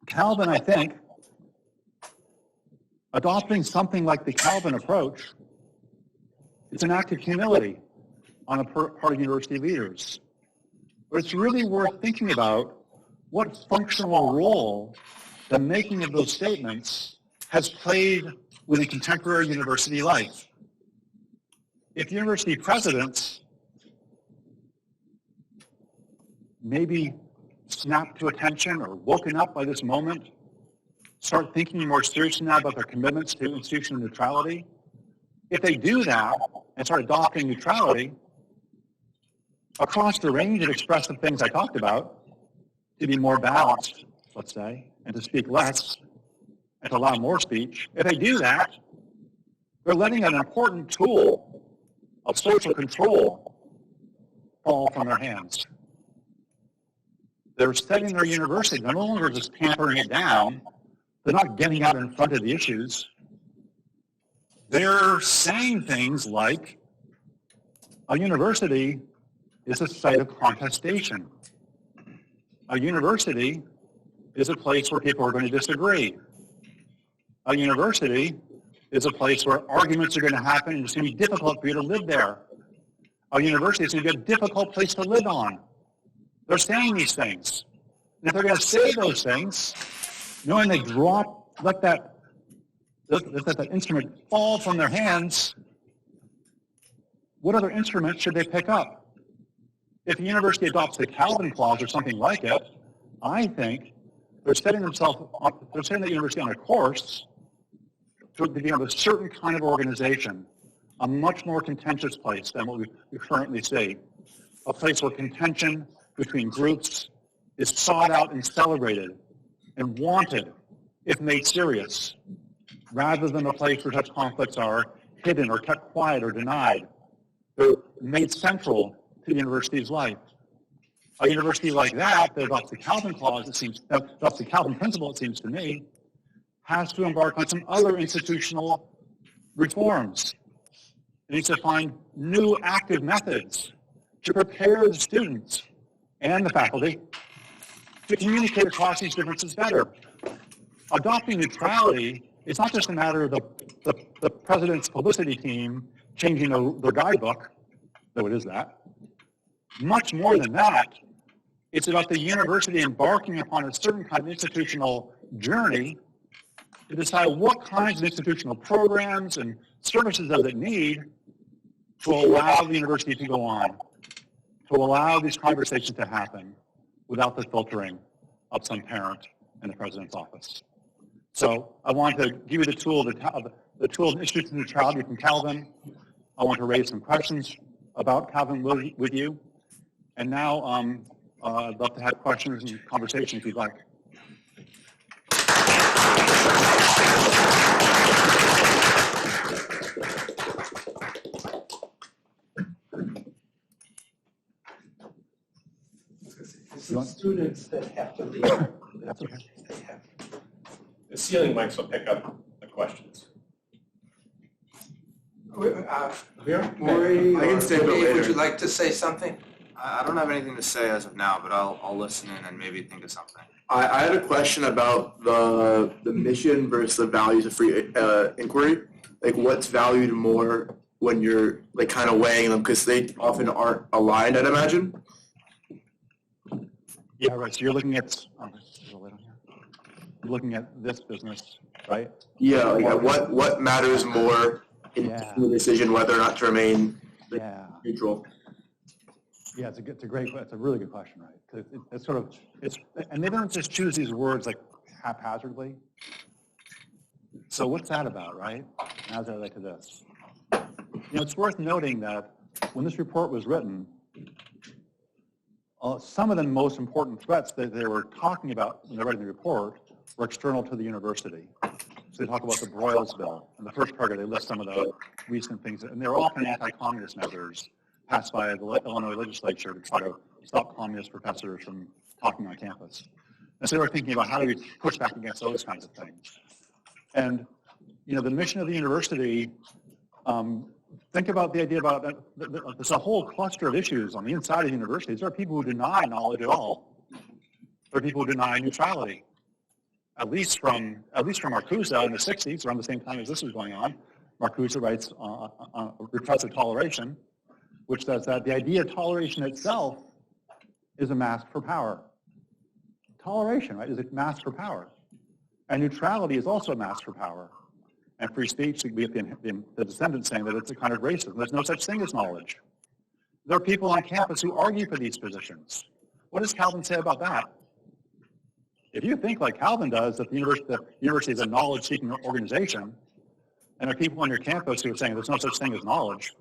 Calvin, I think, adopting something like the Calvin approach, it's an act of humility on the part of university leaders. But it's really worth thinking about what functional role the making of those statements has played within contemporary university life. If university presidents maybe snapped to attention or woken up by this moment, start thinking more seriously now about their commitments to institutional neutrality, If they do that and start adopting neutrality across the range of expressive things I talked about, to be more balanced, let's say, and to speak less, and to allow more speech, if they do that, they're letting an important tool of social control fall from their hands. They're setting their university. They're no longer just tampering it down. They're not getting out in front of the issues. They're saying things like, a university is a site of contestation. A university is a place where people are going to disagree. A university is a place where arguments are going to happen and it's going to be difficult for you to live there. A university is going to be a difficult place to live on. They're saying these things. And if they're going to say those things, knowing they let that instrument fall from their hands, what other instruments should they pick up? If the university adopts the Calvin Clause or something like it, I think they're setting the university on a course to become a certain kind of organization, a much more contentious place than what we currently see. A place where contention between groups is sought out and celebrated and wanted if made serious, rather than a place where such conflicts are hidden or kept quiet or denied. They're made central to the university's life. A university like that adopts the Calvin Clause, adopts the Calvin principle, it seems to me, has to embark on some other institutional reforms. It needs to find new active methods to prepare the students and the faculty to communicate across these differences better. Adopting neutrality is not just a matter of the president's publicity team changing their guidebook, though it is that. Much more than that, it's about the university embarking upon a certain kind of institutional journey to decide what kinds of institutional programs and services does it need to allow the university to go on, to allow these conversations to happen without the filtering of some parent in the president's office. So I want to give you the tool of institutional neutrality from Calvin. I want to raise some questions about Calvin with you. And now I'd love to have questions and conversation if you'd like. It's the students that have to leave. That's okay. The ceiling mics will pick up the questions. Maureen I can stay a bit Dave, later. would you like to say something? I don't have anything to say as of now, but I'll listen in and maybe think of something. I had a question about the mission versus the values of free inquiry. Like, what's valued more when you're like kind of weighing them, because they often aren't aligned, I'd imagine. Yeah, right. So you're looking at you're looking at this business, right? Yeah. Like, what matters more in the decision whether or not to remain neutral? Yeah, it's a really good question, right? Because and they don't just choose these words like haphazardly. So what's that about, right? How's that relate to this? It's worth noting that when this report was written, some of the most important threats that they were talking about when they were writing the report were external to the university. So they talk about the Broyles Bill. In the first paragraph, they list some of the recent things, and they were often anti-communist measures passed by the Illinois legislature to try to stop communist professors from talking on campus. And so they were thinking about how do we push back against those kinds of things. And, the mission of the university, think about the idea about there's a whole cluster of issues on the inside of the universities. There are people who deny knowledge at all. There are people who deny neutrality. At least from Marcuse in the 60s, around the same time as this was going on, Marcuse writes on repressive toleration, which says that the idea of toleration itself is a mask for power. Toleration, right, is a mask for power. And neutrality is also a mask for power. And free speech, we have the descendants saying that it's a kind of racism. There's no such thing as knowledge. There are people on campus who argue for these positions. What does Calvin say about that? If you think like Calvin does, that the university is a knowledge-seeking organization, And there are people on your campus who are saying there's no such thing as knowledge.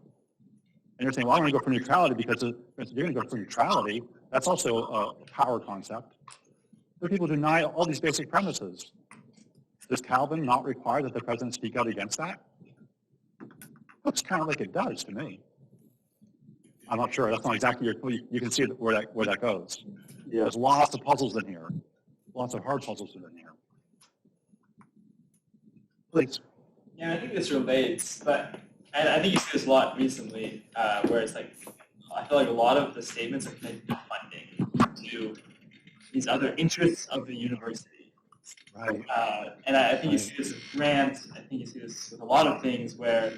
And you're saying, well, I'm going to go for neutrality because if you're going to go for neutrality, that's also a power concept. There are people who deny all these basic premises. Does Calvin not require that the president speak out against that? Looks kind of like it does to me. I'm not sure. That's not exactly you can see where that goes. Yeah. There's lots of puzzles in here. Lots of hard puzzles in here. Please. Yeah, I think this relates, but and I think you see this a lot recently, where it's like, I feel like a lot of the statements are connected to funding, to these other interests of the university. Right. And I think you see this with grants, I think you see this with a lot of things where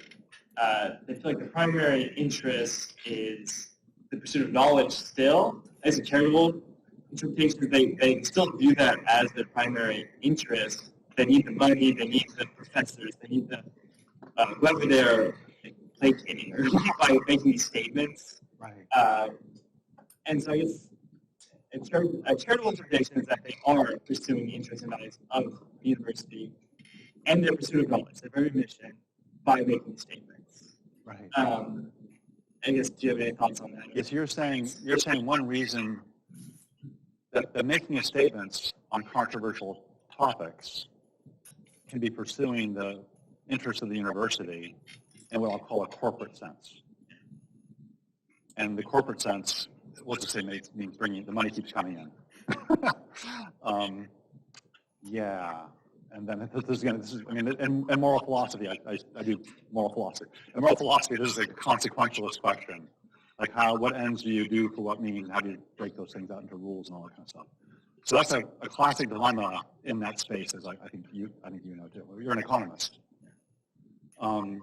they feel like the primary interest is the pursuit of knowledge still, as a charitable interpretation. They still view that as their primary interest. They need the money, they need the professors, they need the whoever they're placating or by making these statements. Right. And so I guess a charitable interpretation is that they are pursuing the interests and values of the university and their pursuit of knowledge, their very mission, by making statements. Right. I guess, do you have any thoughts on that? Yes, you're saying one reason that making statements on controversial topics can be pursuing the interests of the university in what I'll call a corporate sense. And the corporate sense, we'll just say means bringing, the money keeps coming in. Yeah. And then this is, I mean, and moral philosophy, I do moral philosophy. And moral philosophy, this is a consequentialist question. Like what ends do you do for what means, how do you break those things out into rules and all that kind of stuff. So that's a classic dilemma in that space, as I think you know too. You're an economist. I mean,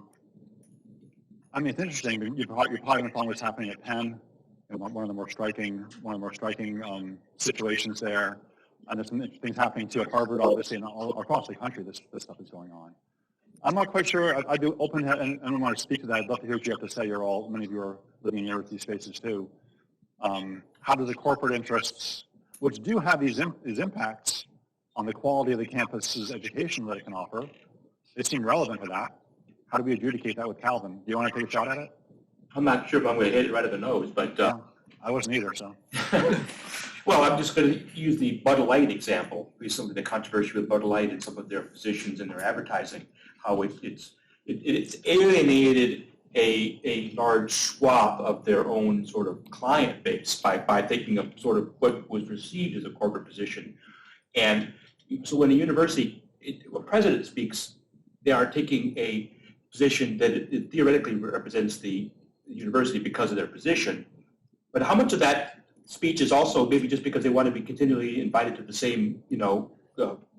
it's interesting. You're probably going to find what's happening at Penn. One of the more striking situations there. And there's some interesting things happening too at Harvard, obviously, and all across the country. This stuff is going on. I'm not quite sure. I do open and I want to speak to that. I'd love to hear what you have to say. Many of you are living in these spaces too. How do the corporate interests, which do have these impacts on the quality of the campus's education that it can offer, they seem relevant to that. How do we adjudicate that with Calvin? Do you want to take a shot at it? I'm not sure if I'm going to hit it right at the nose, but... I wasn't either, so. Well, I'm just going to use the Bud Light example, recently the controversy with Bud Light and some of their positions in their advertising, how it's alienated a large swath of their own sort of client base by taking up sort of what was received as a corporate position. And so when a university, a president speaks, they are taking a position that it theoretically represents the university because of their position. But how much of that speech is also maybe just because they want to be continually invited to the same,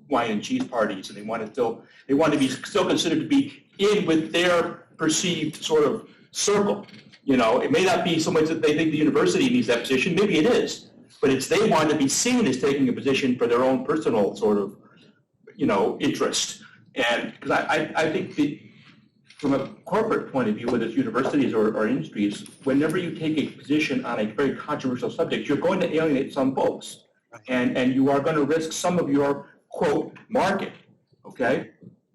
wine and cheese parties, and they want to be still considered to be in with their perceived sort of circle. It may not be so much that they think the university needs that position. Maybe it is, but they want to be seen as taking a position for their own personal sort of, interest. And because I think from a corporate point of view, whether it's universities or industries, whenever you take a position on a very controversial subject, you're going to alienate some folks. And you are going to risk some of your, quote, market, okay?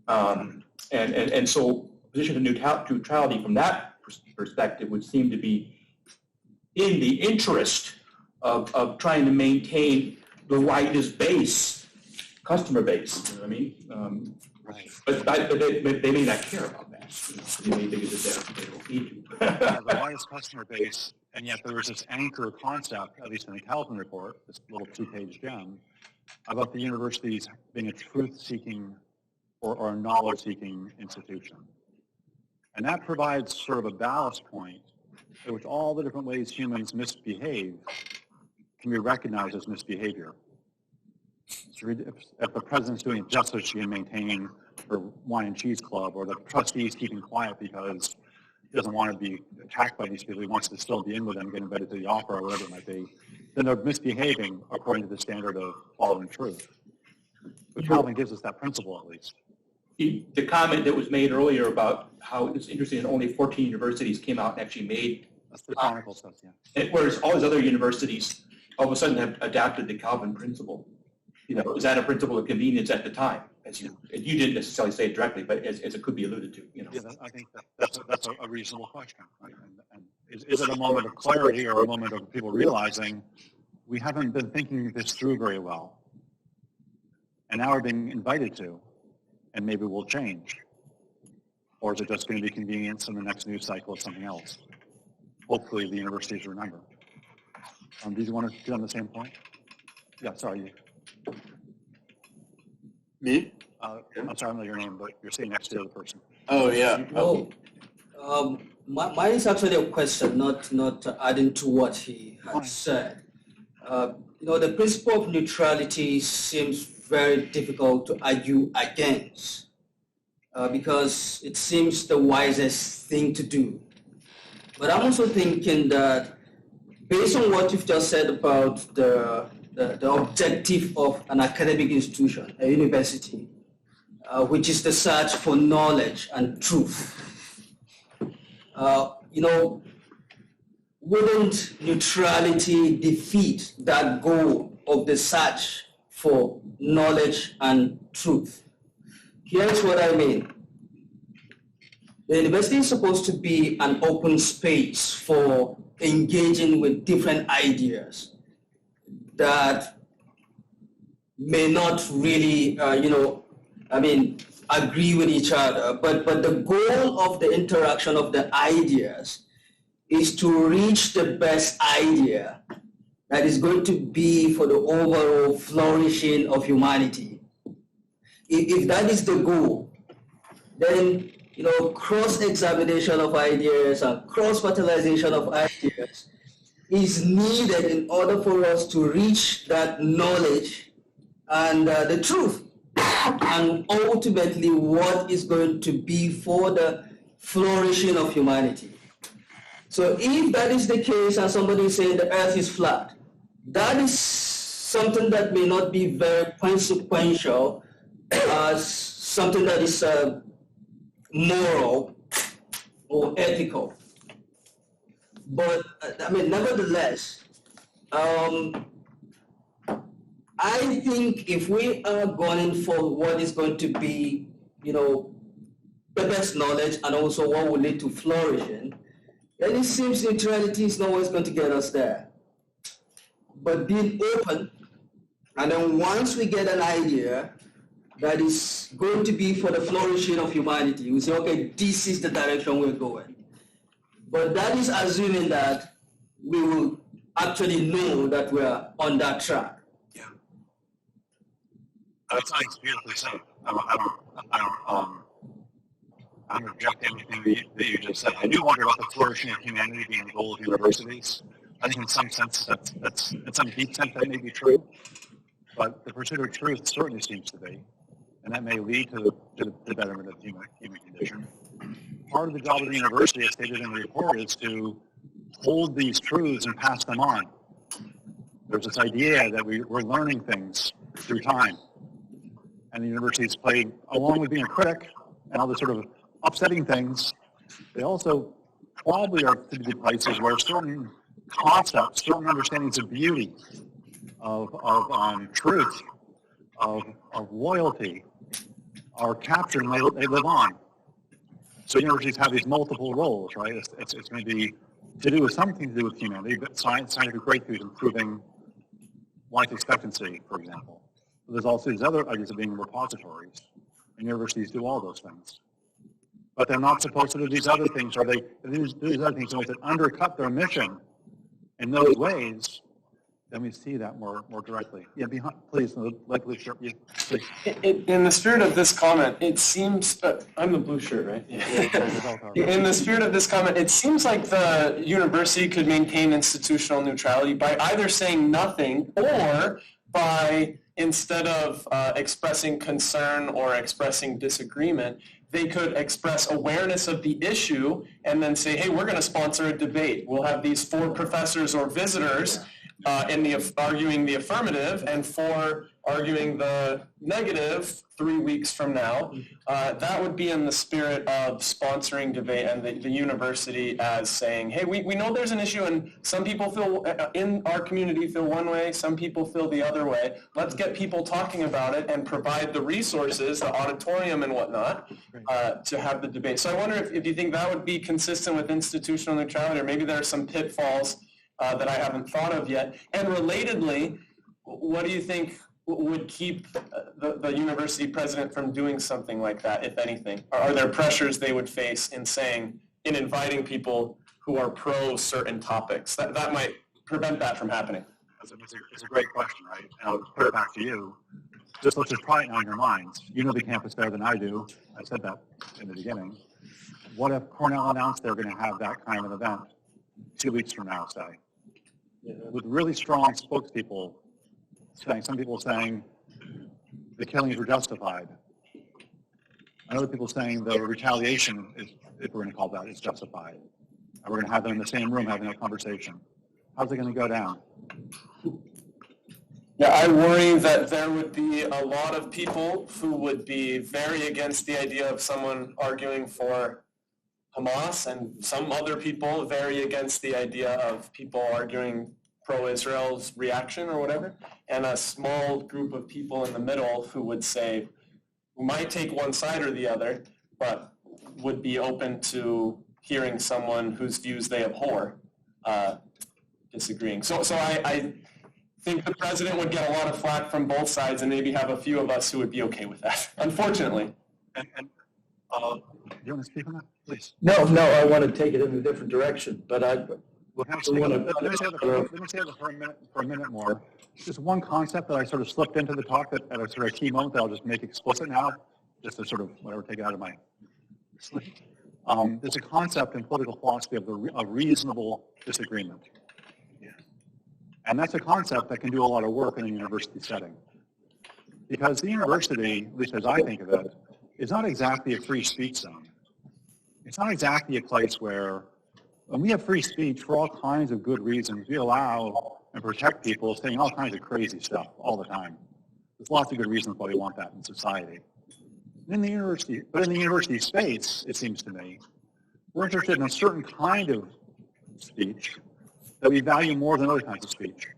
And so position of neutrality from that perspective would seem to be in the interest of trying to maintain the widest base, customer base, you know what I mean? Right. But they may not care about that. They may think that they don't need to. The widest customer base, and yet there was this anchor concept, at least in the Calvin report, this little 2-page gem, about the universities being a truth-seeking or a knowledge-seeking institution. And that provides sort of a ballast point in which all the different ways humans misbehave can be recognized as misbehavior. So if the president's doing justice, she can maintain her wine and cheese club, or the trustee's keeping quiet because he doesn't want to be attacked by these people. He wants to still be in with them, get invited to the opera, or whatever it might be. Then they're misbehaving according to the standard of following truth. But Calvin gives us that principle, at least. The comment that was made earlier about how it's interesting that only 14 universities came out and actually made... That's the Chronicle stuff, yeah. Whereas all these other universities all of a sudden have adapted the Calvin principle. is that a principle of convenience at the time? As you didn't necessarily say it directly, but as it could be alluded to, Yeah, I think that's a reasonable question. Right? And is it a moment of clarity or a moment of people realizing we haven't been thinking this through very well, and now we're being invited to, and maybe we'll change? Or is it just going to be convenience in the next news cycle of something else? Hopefully the universities remember. Do you want to get on the same point? Yeah, sorry. You. Me? I'm sorry, I don't know your name, but you're sitting next to the other person. Oh, yeah. No, mine is actually a question, not adding to what he had said. The principle of neutrality seems very difficult to argue against because it seems the wisest thing to do. But I'm also thinking that based on what you've just said about the objective of an academic institution, a university, which is the search for knowledge and truth, wouldn't neutrality defeat that goal of the search for knowledge and truth? Here's what I mean. The university is supposed to be an open space for engaging with different ideas that may not really, agree with each other. But the goal of the interaction of the ideas is to reach the best idea that is going to be for the overall flourishing of humanity. If that is the goal, then cross-examination of ideas and cross-fertilization of ideas is needed in order for us to reach that knowledge and the truth, and ultimately what is going to be for the flourishing of humanity. So if that is the case and somebody is saying the earth is flat, that is something that may not be very consequential as something that is moral or ethical. But nevertheless, I think if we are going for what is going to be, the best knowledge and also what will lead to flourishing, then it seems neutrality is not always going to get us there. But being open, and then once we get an idea that is going to be for the flourishing of humanity, we say, okay, this is the direction we're going. But that is assuming that we will actually know that we're on that track. Yeah. That's beautifully said. I'm rejecting anything that you just said. I do wonder about the flourishing of humanity being the goal of universities. I think in some sense, in some deep sense, that may be true. But the pursuit of truth certainly seems to be. And that may lead to the betterment of the human condition. Part of the job of the university, as stated in the report, is to hold these truths and pass them on. There's this idea that we're learning things through time. And the universities play, along with being a critic and all the sort of upsetting things, they also probably are to be places where certain concepts, certain understandings of beauty, of truth, of loyalty, are captured and they live on. So universities have these multiple roles, right? It's going to be to do with something to do with humanity, but scientific breakthroughs improving life expectancy, for example. But there's also these other ideas of being repositories, and universities do all those things. But they're not supposed to do these other things, or they do these other things in ways that undercut their mission in those ways. Then we see that more directly. Yeah, please, likely, sure. Yeah, please. In the spirit of this comment, it seems, I'm the blue shirt, right? In the spirit of this comment, it seems like the university could maintain institutional neutrality by either saying nothing or by, instead of expressing concern or expressing disagreement, they could express awareness of the issue and then say, hey, we're going to sponsor a debate. We'll have these 4 professors or visitors arguing the affirmative and 4 arguing the negative 3 weeks from now, that would be in the spirit of sponsoring debate and the university as saying, hey, we know there's an issue and some people feel in our community feel one way, some people feel the other way. Let's get people talking about it and provide the resources, the auditorium and whatnot, to have the debate. So I wonder if you think that would be consistent with institutional neutrality, or maybe there are some pitfalls that I haven't thought of yet. And relatedly, what do you think would keep the university president from doing something like that, if anything? Are there pressures they would face in inviting people who are pro certain topics? That might prevent that from happening. It's a great question, right? And I'll put it back to you. Let's just try it on your minds. You know the campus better than I do. I said that in the beginning. What if Cornell announced they're going to have that kind of event 2 weeks from now, say? With really strong spokespeople saying, some people saying the killings were justified. And other people saying the retaliation, if we're going to call that, is justified. And we're going to have them in the same room having a conversation. How's it going to go down? Yeah, I worry that there would be a lot of people who would be very against the idea of someone arguing for Hamas, and some other people very against the idea of people arguing pro-Israel's reaction or whatever, and a small group of people in the middle who would say, who might take one side or the other, but would be open to hearing someone whose views they abhor disagreeing. So I think the president would get a lot of flack from both sides, and maybe have a few of us who would be okay with that, unfortunately. Do you want to speak on that, please? No, I want to take it in a different direction, but I Let me say that for a minute more. Just one concept that I sort of slipped into the talk at a sort of key moment that I'll just make explicit now, just to sort of whatever take it out of my sleep. There's a concept in political philosophy of reasonable disagreement. And that's a concept that can do a lot of work in a university setting. Because the university, at least as I think of it, is not exactly a free speech zone. It's not exactly a place where, when we have free speech for all kinds of good reasons, we allow and protect people saying all kinds of crazy stuff all the time. There's lots of good reasons why we want that in society. But in the university space, it seems to me, we're interested in a certain kind of speech that we value more than other kinds of speech.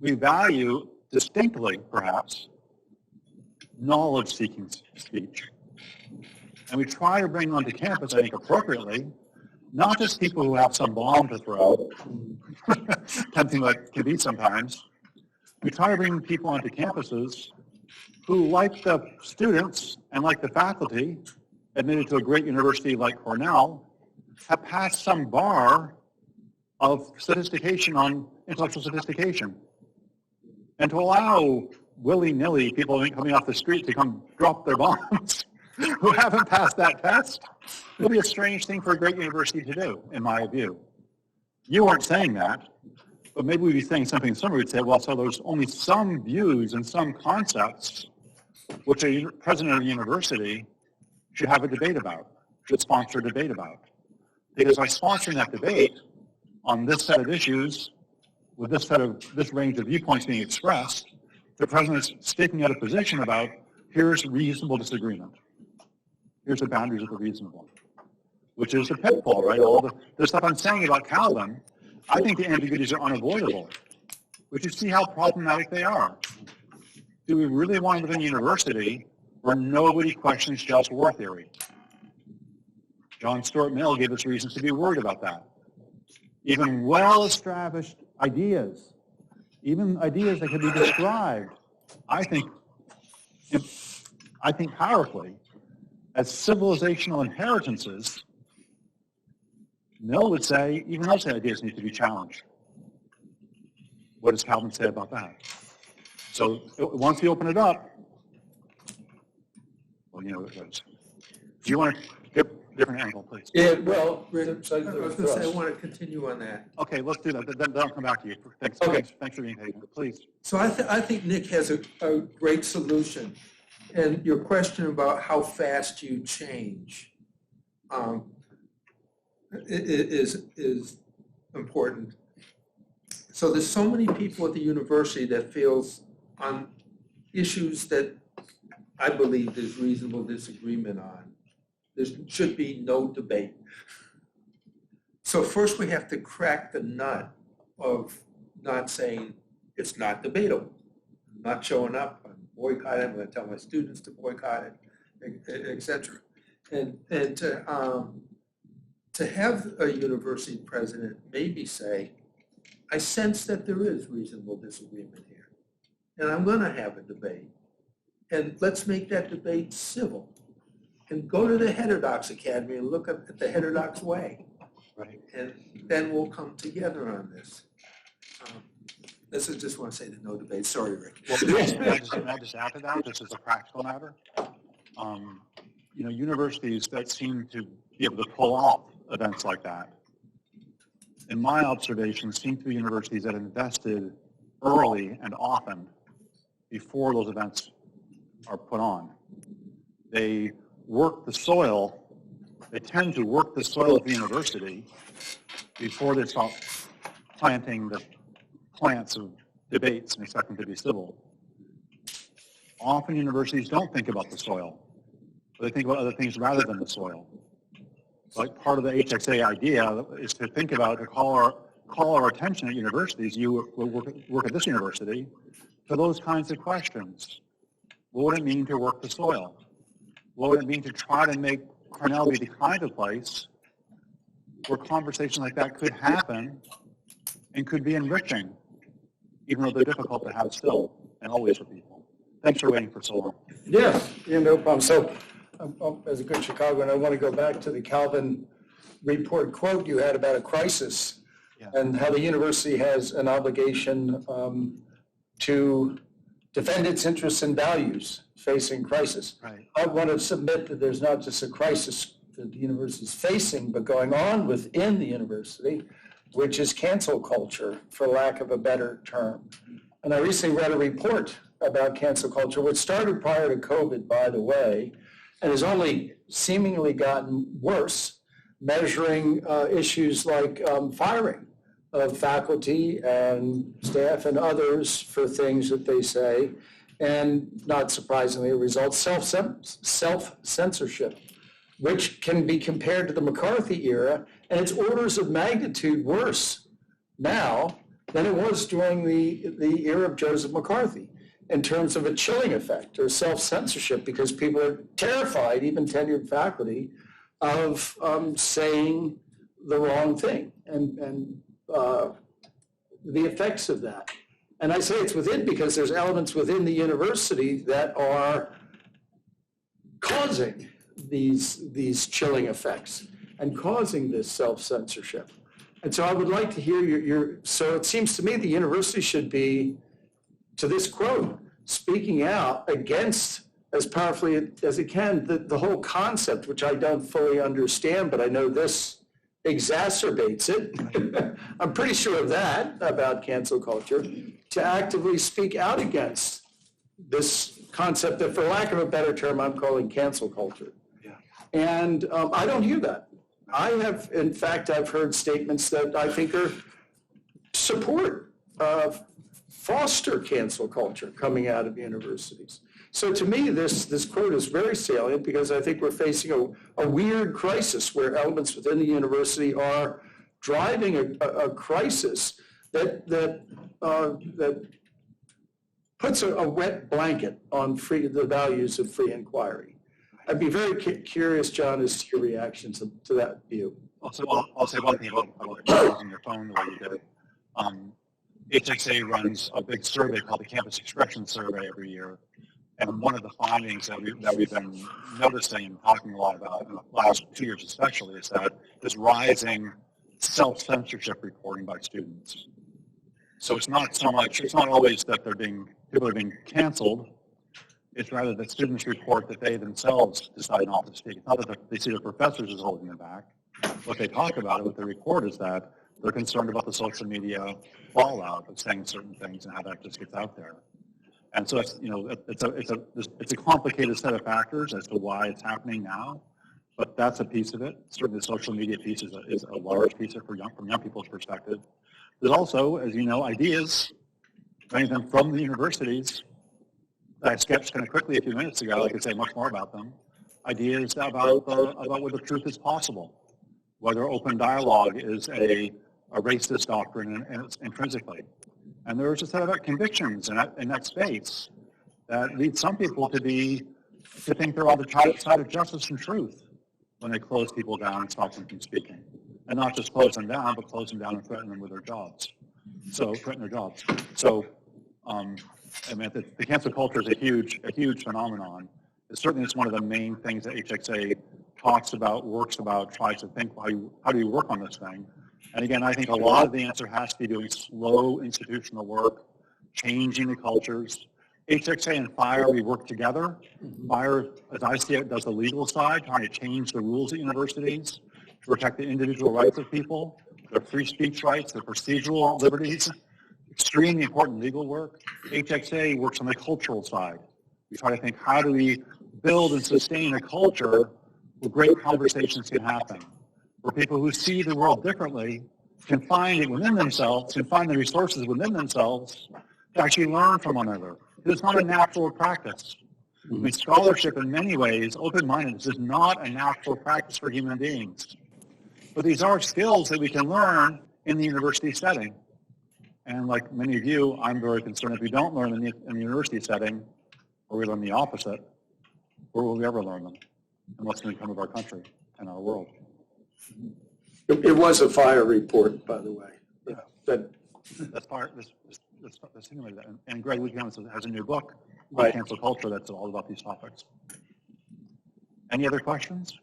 We value distinctly, perhaps, knowledge-seeking speech. And we try to bring onto campus, I think appropriately, not just people who have some bomb to throw, tempting like can be sometimes. We try to bring people onto campuses who, like the students and like the faculty, admitted to a great university like Cornell, have passed some bar of sophistication on intellectual sophistication. And to allow willy-nilly people coming off the street to come drop their bombs who haven't passed that test would be a strange thing for a great university to do, in my view. You weren't saying that, but maybe we'd be saying something similar. We'd say, well, so there's only some views and some concepts which a president of a university should have a debate about, should sponsor a debate about. Because by sponsoring that debate on this set of issues, with this range of viewpoints being expressed, the president's staking out a position about, here's reasonable disagreement. Here's the boundaries of the reasonable, which is a pitfall, right? All the stuff I'm saying about Calvin, I think the ambiguities are unavoidable. But you see how problematic they are. Do we really want to live in a university where nobody questions just war theory? John Stuart Mill gave us reasons to be worried about that. Even well-established ideas, even ideas that can be described, I think powerfully, as civilizational inheritances, Mill would say even those ideas need to be challenged. What does Calvin say about that? So once you open it up, well, you know what it goes. Do you want to get a different angle, please? Yeah, well, I was going to say I want to continue on that. Okay, let's do that. Then I'll come back to you. Thanks for being patient. Please. So I think Nick has a great solution. And your question about how fast you change is important. So there's so many people at the university that feels on issues that I believe there's reasonable disagreement on. There should be no debate. So first we have to crack the nut of not saying it's not debatable. I'm not showing up, I'm boycotting, I'm going to tell my students to boycott it, et cetera. And to have a university president maybe say, I sense that there is reasonable disagreement here, and I'm going to have a debate. And let's make that debate civil. And go to the Heterodox Academy and look at the Heterodox way. Right. And then we'll come together on this. This is just want to say the no debate. Sorry, Rick. Well, can I just add to that, just as a practical matter? Universities that seem to be able to pull off events like that, in my observation, seem to be universities that invested early and often before those events are put on. They work the soil, they tend to work the soil of the university before they start planting the plants of debates and expect them to be civil. Often universities don't think about the soil, but they think about other things rather than the soil. Like part of the HXA idea is to think about, to call our attention at universities, you work at this university, to those kinds of questions. What would it mean to work the soil? What would it mean to try to make Cornell be the kind of place where conversations like that could happen and could be enriching, even though they're difficult to have still and always for people? Thanks for waiting for so long. Yeah, no problem. So as a good Chicagoan, I want to go back to the Calvin report quote you had about a crisis and how the university has an obligation to defend its interests and values facing crisis. Right. I want to submit that there's not just a crisis that the university is facing, but going on within the university, which is cancel culture, for lack of a better term. And I recently read a report about cancel culture, which started prior to COVID, by the way, and has only seemingly gotten worse, measuring issues like firing of faculty and staff and others for things that they say, and not surprisingly, it results self-censorship, which can be compared to the McCarthy era, and it's orders of magnitude worse now than it was during the era of Joseph McCarthy, in terms of a chilling effect or self-censorship, because people are terrified, even tenured faculty, of saying the wrong thing and the effects of that. And I say it's within because there's elements within the university that are causing these chilling effects and causing this self-censorship. And so I would like to hear so it seems to me the university should be, to this quote, speaking out against, as powerfully as it can, the whole concept, which I don't fully understand, but I know this exacerbates it. I'm pretty sure of that about cancel culture, to actively speak out against this concept that, for lack of a better term, I'm calling cancel culture. Yeah. And I don't hear that. In fact, I've heard statements that I think are support foster cancel culture coming out of universities. So to me, this quote is very salient because I think we're facing a weird crisis where elements within the university are driving a crisis that puts a wet blanket on the values of free inquiry. I'd be very curious, John, as to your reaction to that view. I'll say one thing about using your phone the way you did. HXA runs a big survey called the Campus Expression Survey every year. And one of the findings that we've been noticing and talking a lot about in the last 2 years especially is that there's rising self-censorship reporting by students. So it's not always that people are being canceled. It's rather that students report that they themselves decide not to speak. It's not that they see the professors as holding them back. What they talk about, what they report, is that they're concerned about the social media fallout of saying certain things and how that just gets out there. And so it's a complicated set of factors as to why it's happening now. but that's a piece of it. Certainly the social media piece is a large piece of it from young people's perspective. There's also, as you know, ideas, many of them from the universities, that I sketched kind of quickly a few minutes ago. I could say much more about them. Ideas about whether truth is possible, whether open dialogue is a racist doctrine intrinsically. And there's a set of convictions in that space that lead some people to think they're on the side of justice and truth when they close people down and stop them from speaking. And not just close them down, but close them down and threaten them with their jobs. So, I mean, the cancel culture is a huge phenomenon. It certainly is one of the main things that HXA talks about, works about, tries to think, how do you work on this thing? And again, I think a lot of the answer has to be doing slow institutional work, changing the cultures. HXA and FIRE, we work together. FIRE, as I see it, does the legal side, trying to change the rules at universities to protect the individual rights of people, their free speech rights, their procedural liberties. Extremely important legal work. HXA works on the cultural side. We try to think, how do we build and sustain a culture where great conversations can happen, where people who see the world differently can find it within themselves, can find the resources within themselves to actually learn from one another. It's not a natural practice. I mean, scholarship in many ways, open-mindedness, is not a natural practice for human beings. But these are skills that we can learn in the university setting. And like many of you, I'm very concerned if we don't learn in the university setting, or we learn the opposite, where will we ever learn them? And what's going to become of our country and our world? It was a FIRE report, by the way. Yeah. That's part. Let's simulate that. And Greg Lukianis has a new book on cancel culture that's all about these topics. Any other questions?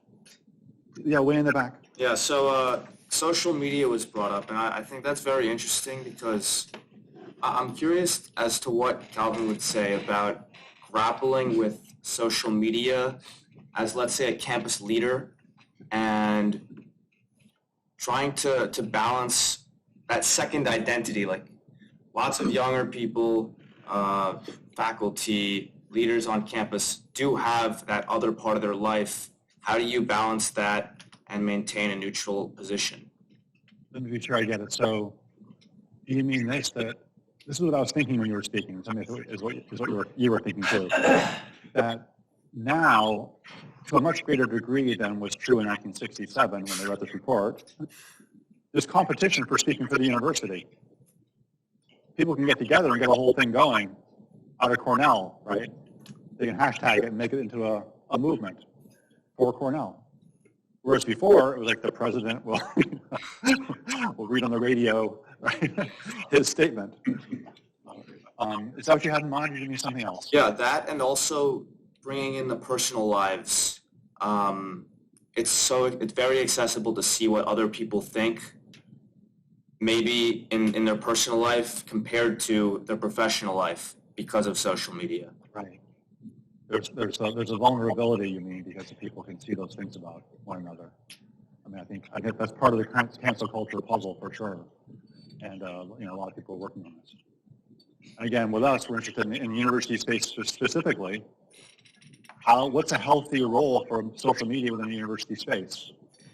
Yeah, way in the back. Yeah, so social media was brought up, and I think that's very interesting because I'm curious as to what Calvin would say about grappling with social media as, let's say, a campus leader and trying to balance that second identity. Like lots of younger people, faculty, leaders on campus do have that other part of their life. How do you balance that and maintain a neutral position? Let me be sure I get it. So you mean this, that this is what I was thinking when you were speaking. I mean, is what you were thinking too. That now, to a much greater degree than was true in 1967 when they wrote this report, there's competition for speaking for the university. People can get together and get a whole thing going out of Cornell, right? They can hashtag it and make it into a movement for Cornell. Whereas before, it was like the president will read on the radio, right, his statement. Is that what you had in mind, or did you mean something else? Yeah, that, and also bringing in the personal lives. It's very accessible to see what other people think, maybe in their personal life compared to their professional life because of social media. Right. There's a vulnerability, you mean, because people can see those things about one another. I mean, I think that's part of the cancel culture puzzle for sure. And a lot of people are working on this. And again, with us, we're interested in university space specifically. What's a healthy role for social media within the university space?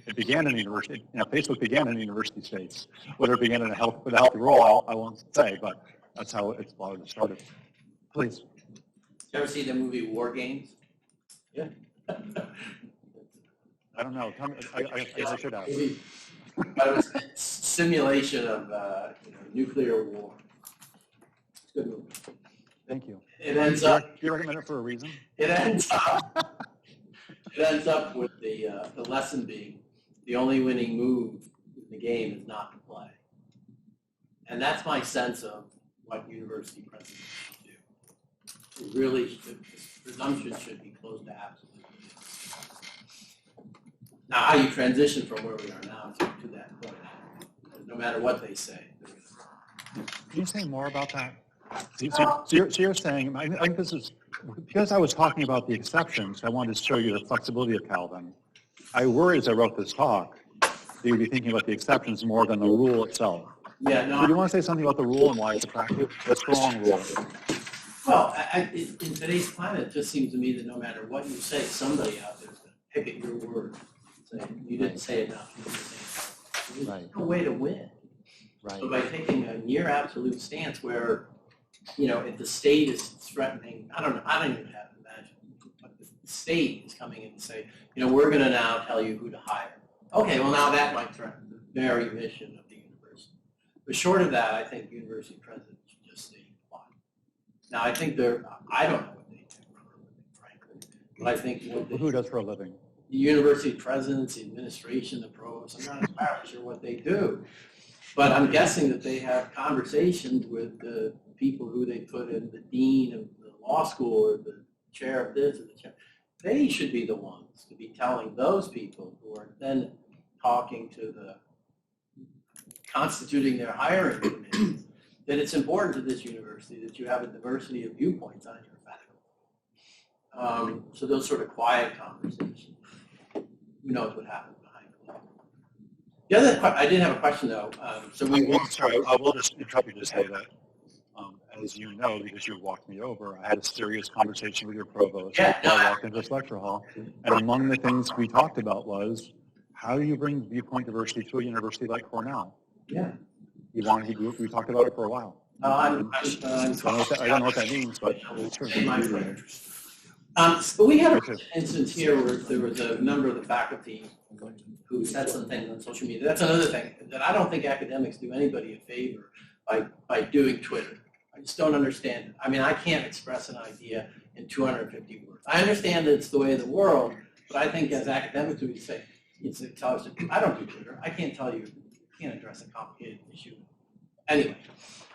It began in the university. Facebook began in the university space. Whether it began with a healthy role, I won't say, but that's how it started. Please. You ever see the movie War Games? Yeah. I don't know. Tell me, I should have. But it was a simulation of nuclear war. It's a good movie. Thank you. It ends up. Do you recommend it for a reason? It ends up with the lesson being the only winning move in the game is not to play, and that's my sense of what university presidents should do. It really should, presumptions should be closed to absolutely. Now, how you transition from where we are now to that point, no matter what they say. Can you say more about that? So you're saying, I think this is, because I was talking about the exceptions, I wanted to show you the flexibility of Calvin. I worry as I wrote this talk that you'd be thinking about the exceptions more than the rule itself. Yeah, no. So do you want to say something about the rule and why it's attractive? The strong rule. Well, in today's climate, it just seems to me that no matter what you say, somebody out there is going to pick at your word You didn't say it now. You didn't say it. Right. There's no way to win. Right. So by taking a near absolute stance where, if the state is threatening, I don't even have to imagine, but the state is coming in and say, we're going to now tell you who to hire. Okay, well now that might threaten the very mission of the university. But short of that, I think university presidents should just stay quiet. Now I think I don't know what they do for a living, frankly, but I think Who does for a living? the university presidents, the administration, the provost, I'm not entirely sure what they do. But I'm guessing that they have conversations with the people who they put in, the dean of the law school or the chair of this or the chair. They should be the ones to be telling those people who are then talking to constituting their hiring committees that it's important to this university that you have a diversity of viewpoints on your faculty. So those sort of quiet conversations. Who knows what happens behind the wall. The other, I did have a question though. Sorry, I will just interrupt you to say that, as you know, because you walked me over, I had a serious conversation with your provost before I walked into this lecture hall. And among the things we talked about was, how do you bring viewpoint diversity to a university like Cornell? Yeah. We talked about it for a while. I don't know what that means, but it's true. But we had an instance here where there was a member of the faculty who said some things on social media. That's another thing, that I don't think academics do anybody a favor by doing Twitter. I just don't understand it. I mean, I can't express an idea in 250 words. I understand that it's the way of the world, but I think as academics we say, I don't do Twitter. I can't tell you, can't address a complicated issue. Anyway,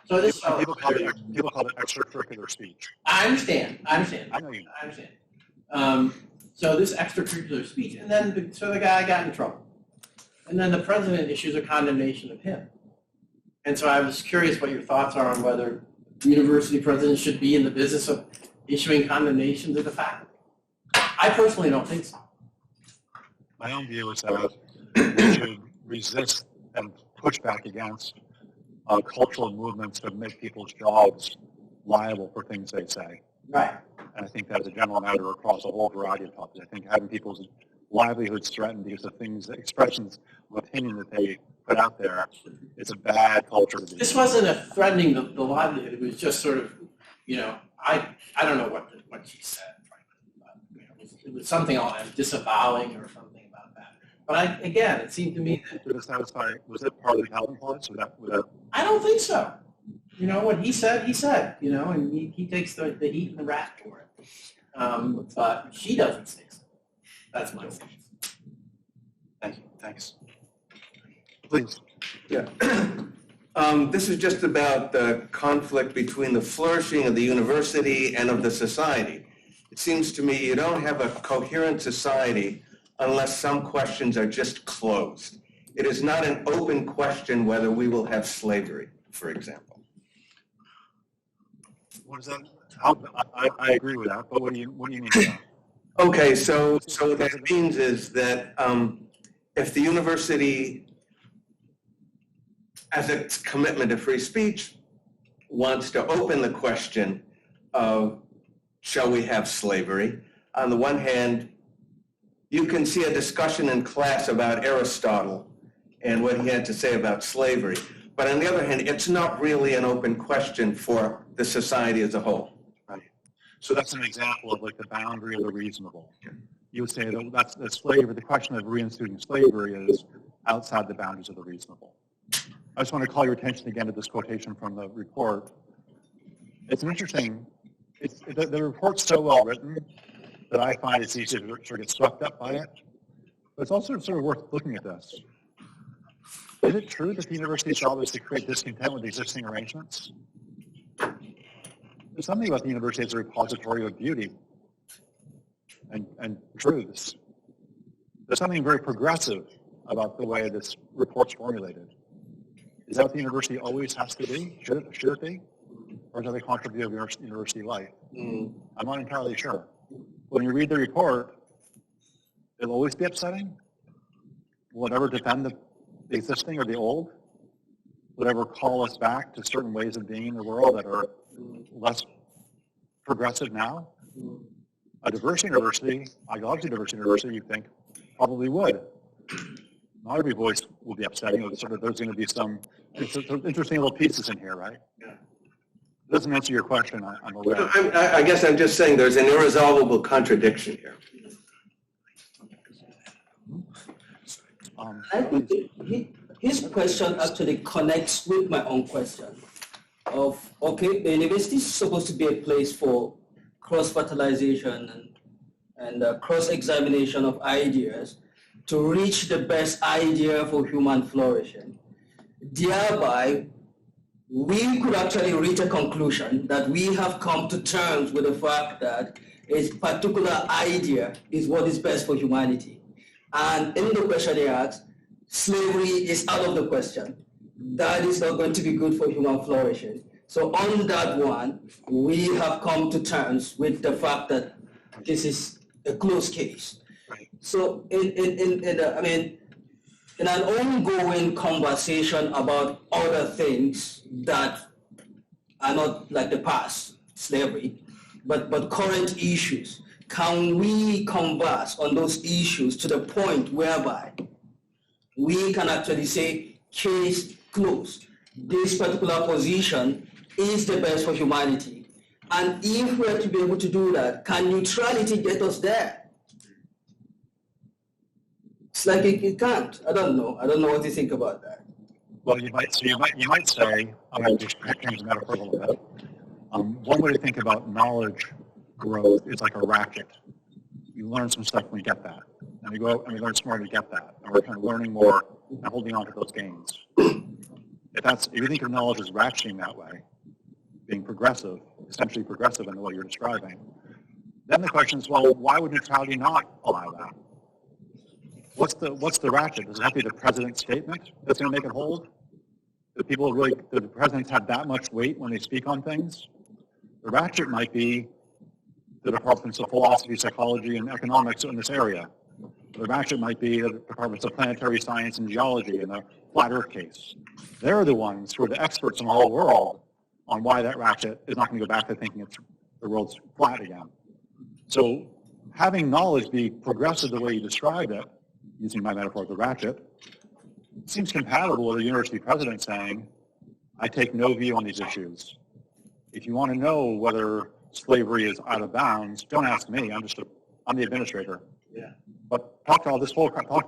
so this people call it extracurricular speech. I understand. I know you know. I understand. So this extracurricular speech, and then the guy got in trouble. And then the president issues a condemnation of him. And so I was curious what your thoughts are on whether university presidents should be in the business of issuing condemnations of the faculty. I personally don't think so. My own view is that we should resist and push back against cultural movements that make people's jobs liable for things they say. Right. And I think that is a general matter across a whole variety of topics. I think having people's livelihoods threatened because of expressions of opinion that they put out there, it's a bad culture to be. This wasn't a threatening the livelihood. It was just sort of, I don't know what she said, frankly. But, it was something like disavowing or something about that. But again, it seemed to me that... Was it part of the Calvin Clause? I don't think so. What he said, and he takes the heat and the rap for it. But she doesn't say so. That's my sense. Thank you. Thanks. Please. Yeah. This is just about the conflict between the flourishing of the university and of the society. It seems to me you don't have a coherent society unless some questions are just closed. It is not an open question whether we will have slavery, for example. What is that? I agree with that, but what do you mean by that? Okay, so what that means is that if the university, as its commitment to free speech, wants to open the question of shall we have slavery, on the one hand, you can see a discussion in class about Aristotle and what he had to say about slavery. But on the other hand, it's not really an open question for the society as a whole. Right. So that's an example of the boundary of the reasonable. You would say that slavery, the question of reinstituting slavery is outside the boundaries of the reasonable. I just want to call your attention again to this quotation from the report. It's an interesting, the report's so well written that I find it's easy to sort of get swept up by it. But it's also sort of worth looking at this. Is it true that the university's job is to create discontent with existing arrangements? There's something about the university as a repository of beauty and truths. There's something very progressive about the way this report's formulated. Is that what the university always has to be? Should it be? Or is that a contribute of university life? I'm not entirely sure. When you read the report, it'll always be upsetting. Will it ever defend the existing or the old? Will it ever call us back to certain ways of being in the world that are less progressive now? A diversity university, ideologically diverse university, you think, probably would. Not every voice will be upsetting. There's going to be some interesting little pieces in here, right? Yeah. Doesn't answer your question, I'm aware. I guess I'm just saying there's an irresolvable contradiction here. I think his question actually connects with my own question of, okay, the university is supposed to be a place for cross-fertilization and cross-examination of ideas to reach the best idea for human flourishing. Thereby, we could actually reach a conclusion that we have come to terms with the fact that a particular idea is what is best for humanity. And in the question he asks, slavery is out of the question. That is not going to be good for human flourishing. So on that one, we have come to terms with the fact that this is a closed case. So in an ongoing conversation about other things that are not like the past, slavery, but current issues, can we converse on those issues to the point whereby we can actually say, case closed. This particular position is the best for humanity. And if we're to be able to do that, can neutrality get us there? It's like it can't. I don't know. I don't know what you think about that. Well, you might say, I'm going to just change the metaphor a little bit. One way to think about knowledge growth is like a ratchet. You learn some stuff when you get that. And we go and we learn some more to get that. And we're kind of learning more and holding on to those gains. If you think of knowledge as ratcheting that way, being progressive, essentially progressive in the way you're describing, then the question is, well, why would neutrality not allow that? What's the ratchet? Does it have to be the president's statement that's going to make it hold? Do the presidents have that much weight when they speak on things? The ratchet might be the departments of philosophy, psychology, and economics in this area. The ratchet might be the departments of planetary science and geology in the flat Earth case. They're the ones who are the experts in the whole world on why that ratchet is not going to go back to thinking the world's flat again. So having knowledge be progressive the way you described it, using my metaphor of the ratchet, seems compatible with a university president saying, I take no view on these issues. If you want to know whether slavery is out of bounds, don't ask me. I'm the administrator. Yeah. But talk to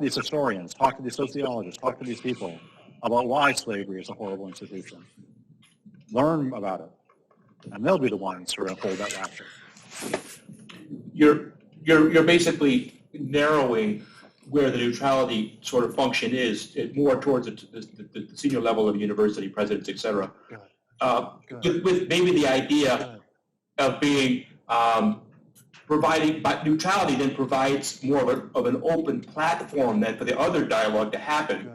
these historians, talk to these sociologists, talk to these people about why slavery is a horrible institution. Learn about it. And they'll be the ones who are going to hold that ratchet. You're basically narrowing where the neutrality sort of function is more towards the senior level of university presidents, et cetera. With maybe the idea of being providing, but neutrality then provides more of an open platform then for the other dialogue to happen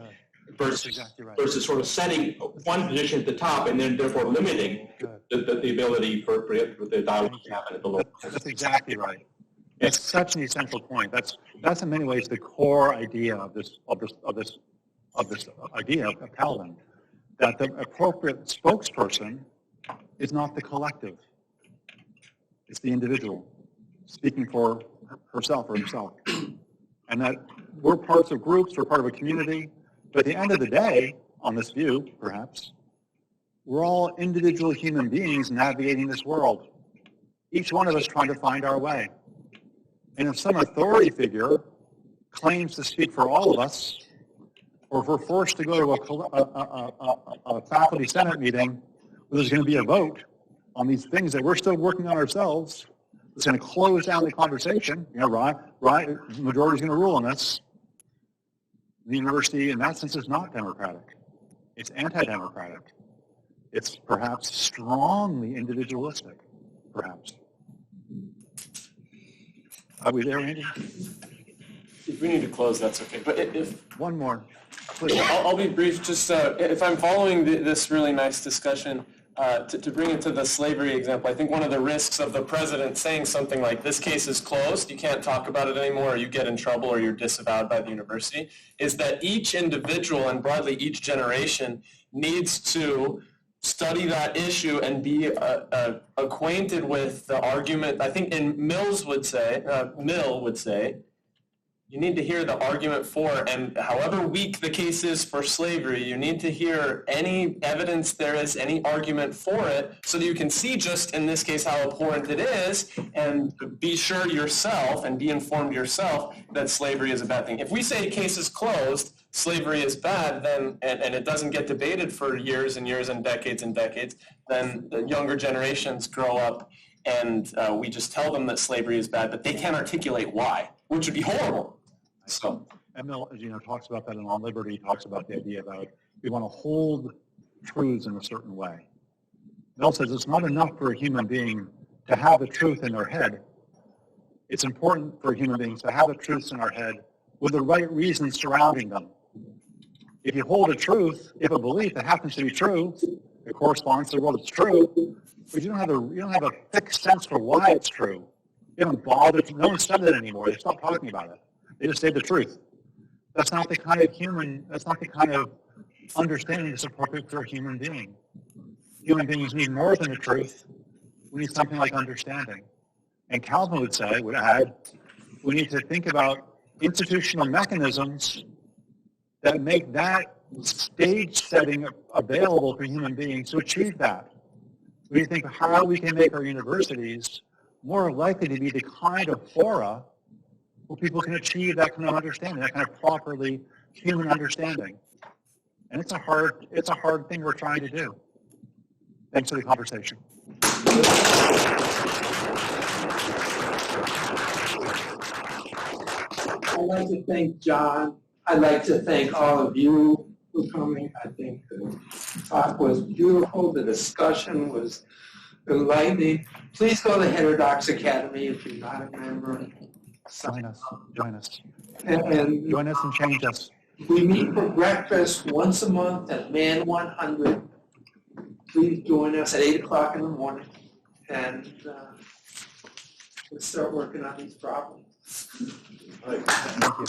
versus sort of setting one position at the top and then therefore limiting the ability for the dialogue to happen at the lower. That's exactly right. It's such an essential point. That's in many ways the core idea of this idea of Calvin, that the appropriate spokesperson is not the collective. It's the individual speaking for herself or himself. And that we're parts of groups, we're part of a community, but at the end of the day, on this view, perhaps, we're all individual human beings navigating this world, each one of us trying to find our way. And if some authority figure claims to speak for all of us, or if we're forced to go to a faculty senate meeting where there's going to be a vote on these things that we're still working on ourselves, it's going to close down the conversation, right, the majority's going to rule on this. The university, in that sense, is not democratic. It's anti-democratic. It's perhaps strongly individualistic, perhaps. Are we there, Andy? If we need to close, that's okay. But if one more, please. I'll be brief. Just if I'm following this really nice discussion, to bring it to the slavery example, I think one of the risks of the president saying something like, this case is closed, you can't talk about it anymore, or you get in trouble, or you're disavowed by the university, is that each individual and broadly each generation needs to study that issue and be acquainted with the argument. I think Mill would say, You need to hear the argument for, and however weak the case is for slavery, you need to hear any evidence there is, any argument for it, so that you can see just in this case how abhorrent it is, and be sure yourself and be informed yourself that slavery is a bad thing. If we say case is closed, slavery is bad, then and it doesn't get debated for years and years and decades, then the younger generations grow up and we just tell them that slavery is bad, but they can't articulate why, which would be horrible. So, and Mill, talks about that in On Liberty. He talks about the idea about we want to hold truths in a certain way. Mill says it's not enough for a human being to have the truth in their head. It's important for human beings to have the truths in our head with the right reasons surrounding them. If you hold a truth, if a belief that happens to be true, it corresponds to what it's true, but you don't have a fixed sense for why it's true. You haven't bothered. No one said it anymore. They stopped talking about it. They just say the truth. That's not the kind of understanding that's appropriate for a human being. Human beings need more than the truth. We need something like understanding. And Calvin would add, we need to think about institutional mechanisms that make that stage setting available for human beings to achieve that. We need to think of how we can make our universities more likely to be the kind of fora where people can achieve that kind of understanding, that kind of properly human understanding. And it's a hard thing we're trying to do. Thanks for the conversation. I'd like to thank John. I'd like to thank all of you for coming. I think the talk was beautiful. The discussion was enlightening. Please go to Heterodox Academy if you're not a member. Join us. And join us and change us. We meet for breakfast once a month at Man 100. Please join us at 8 o'clock in the morning, and we'll start working on these problems. Thank you.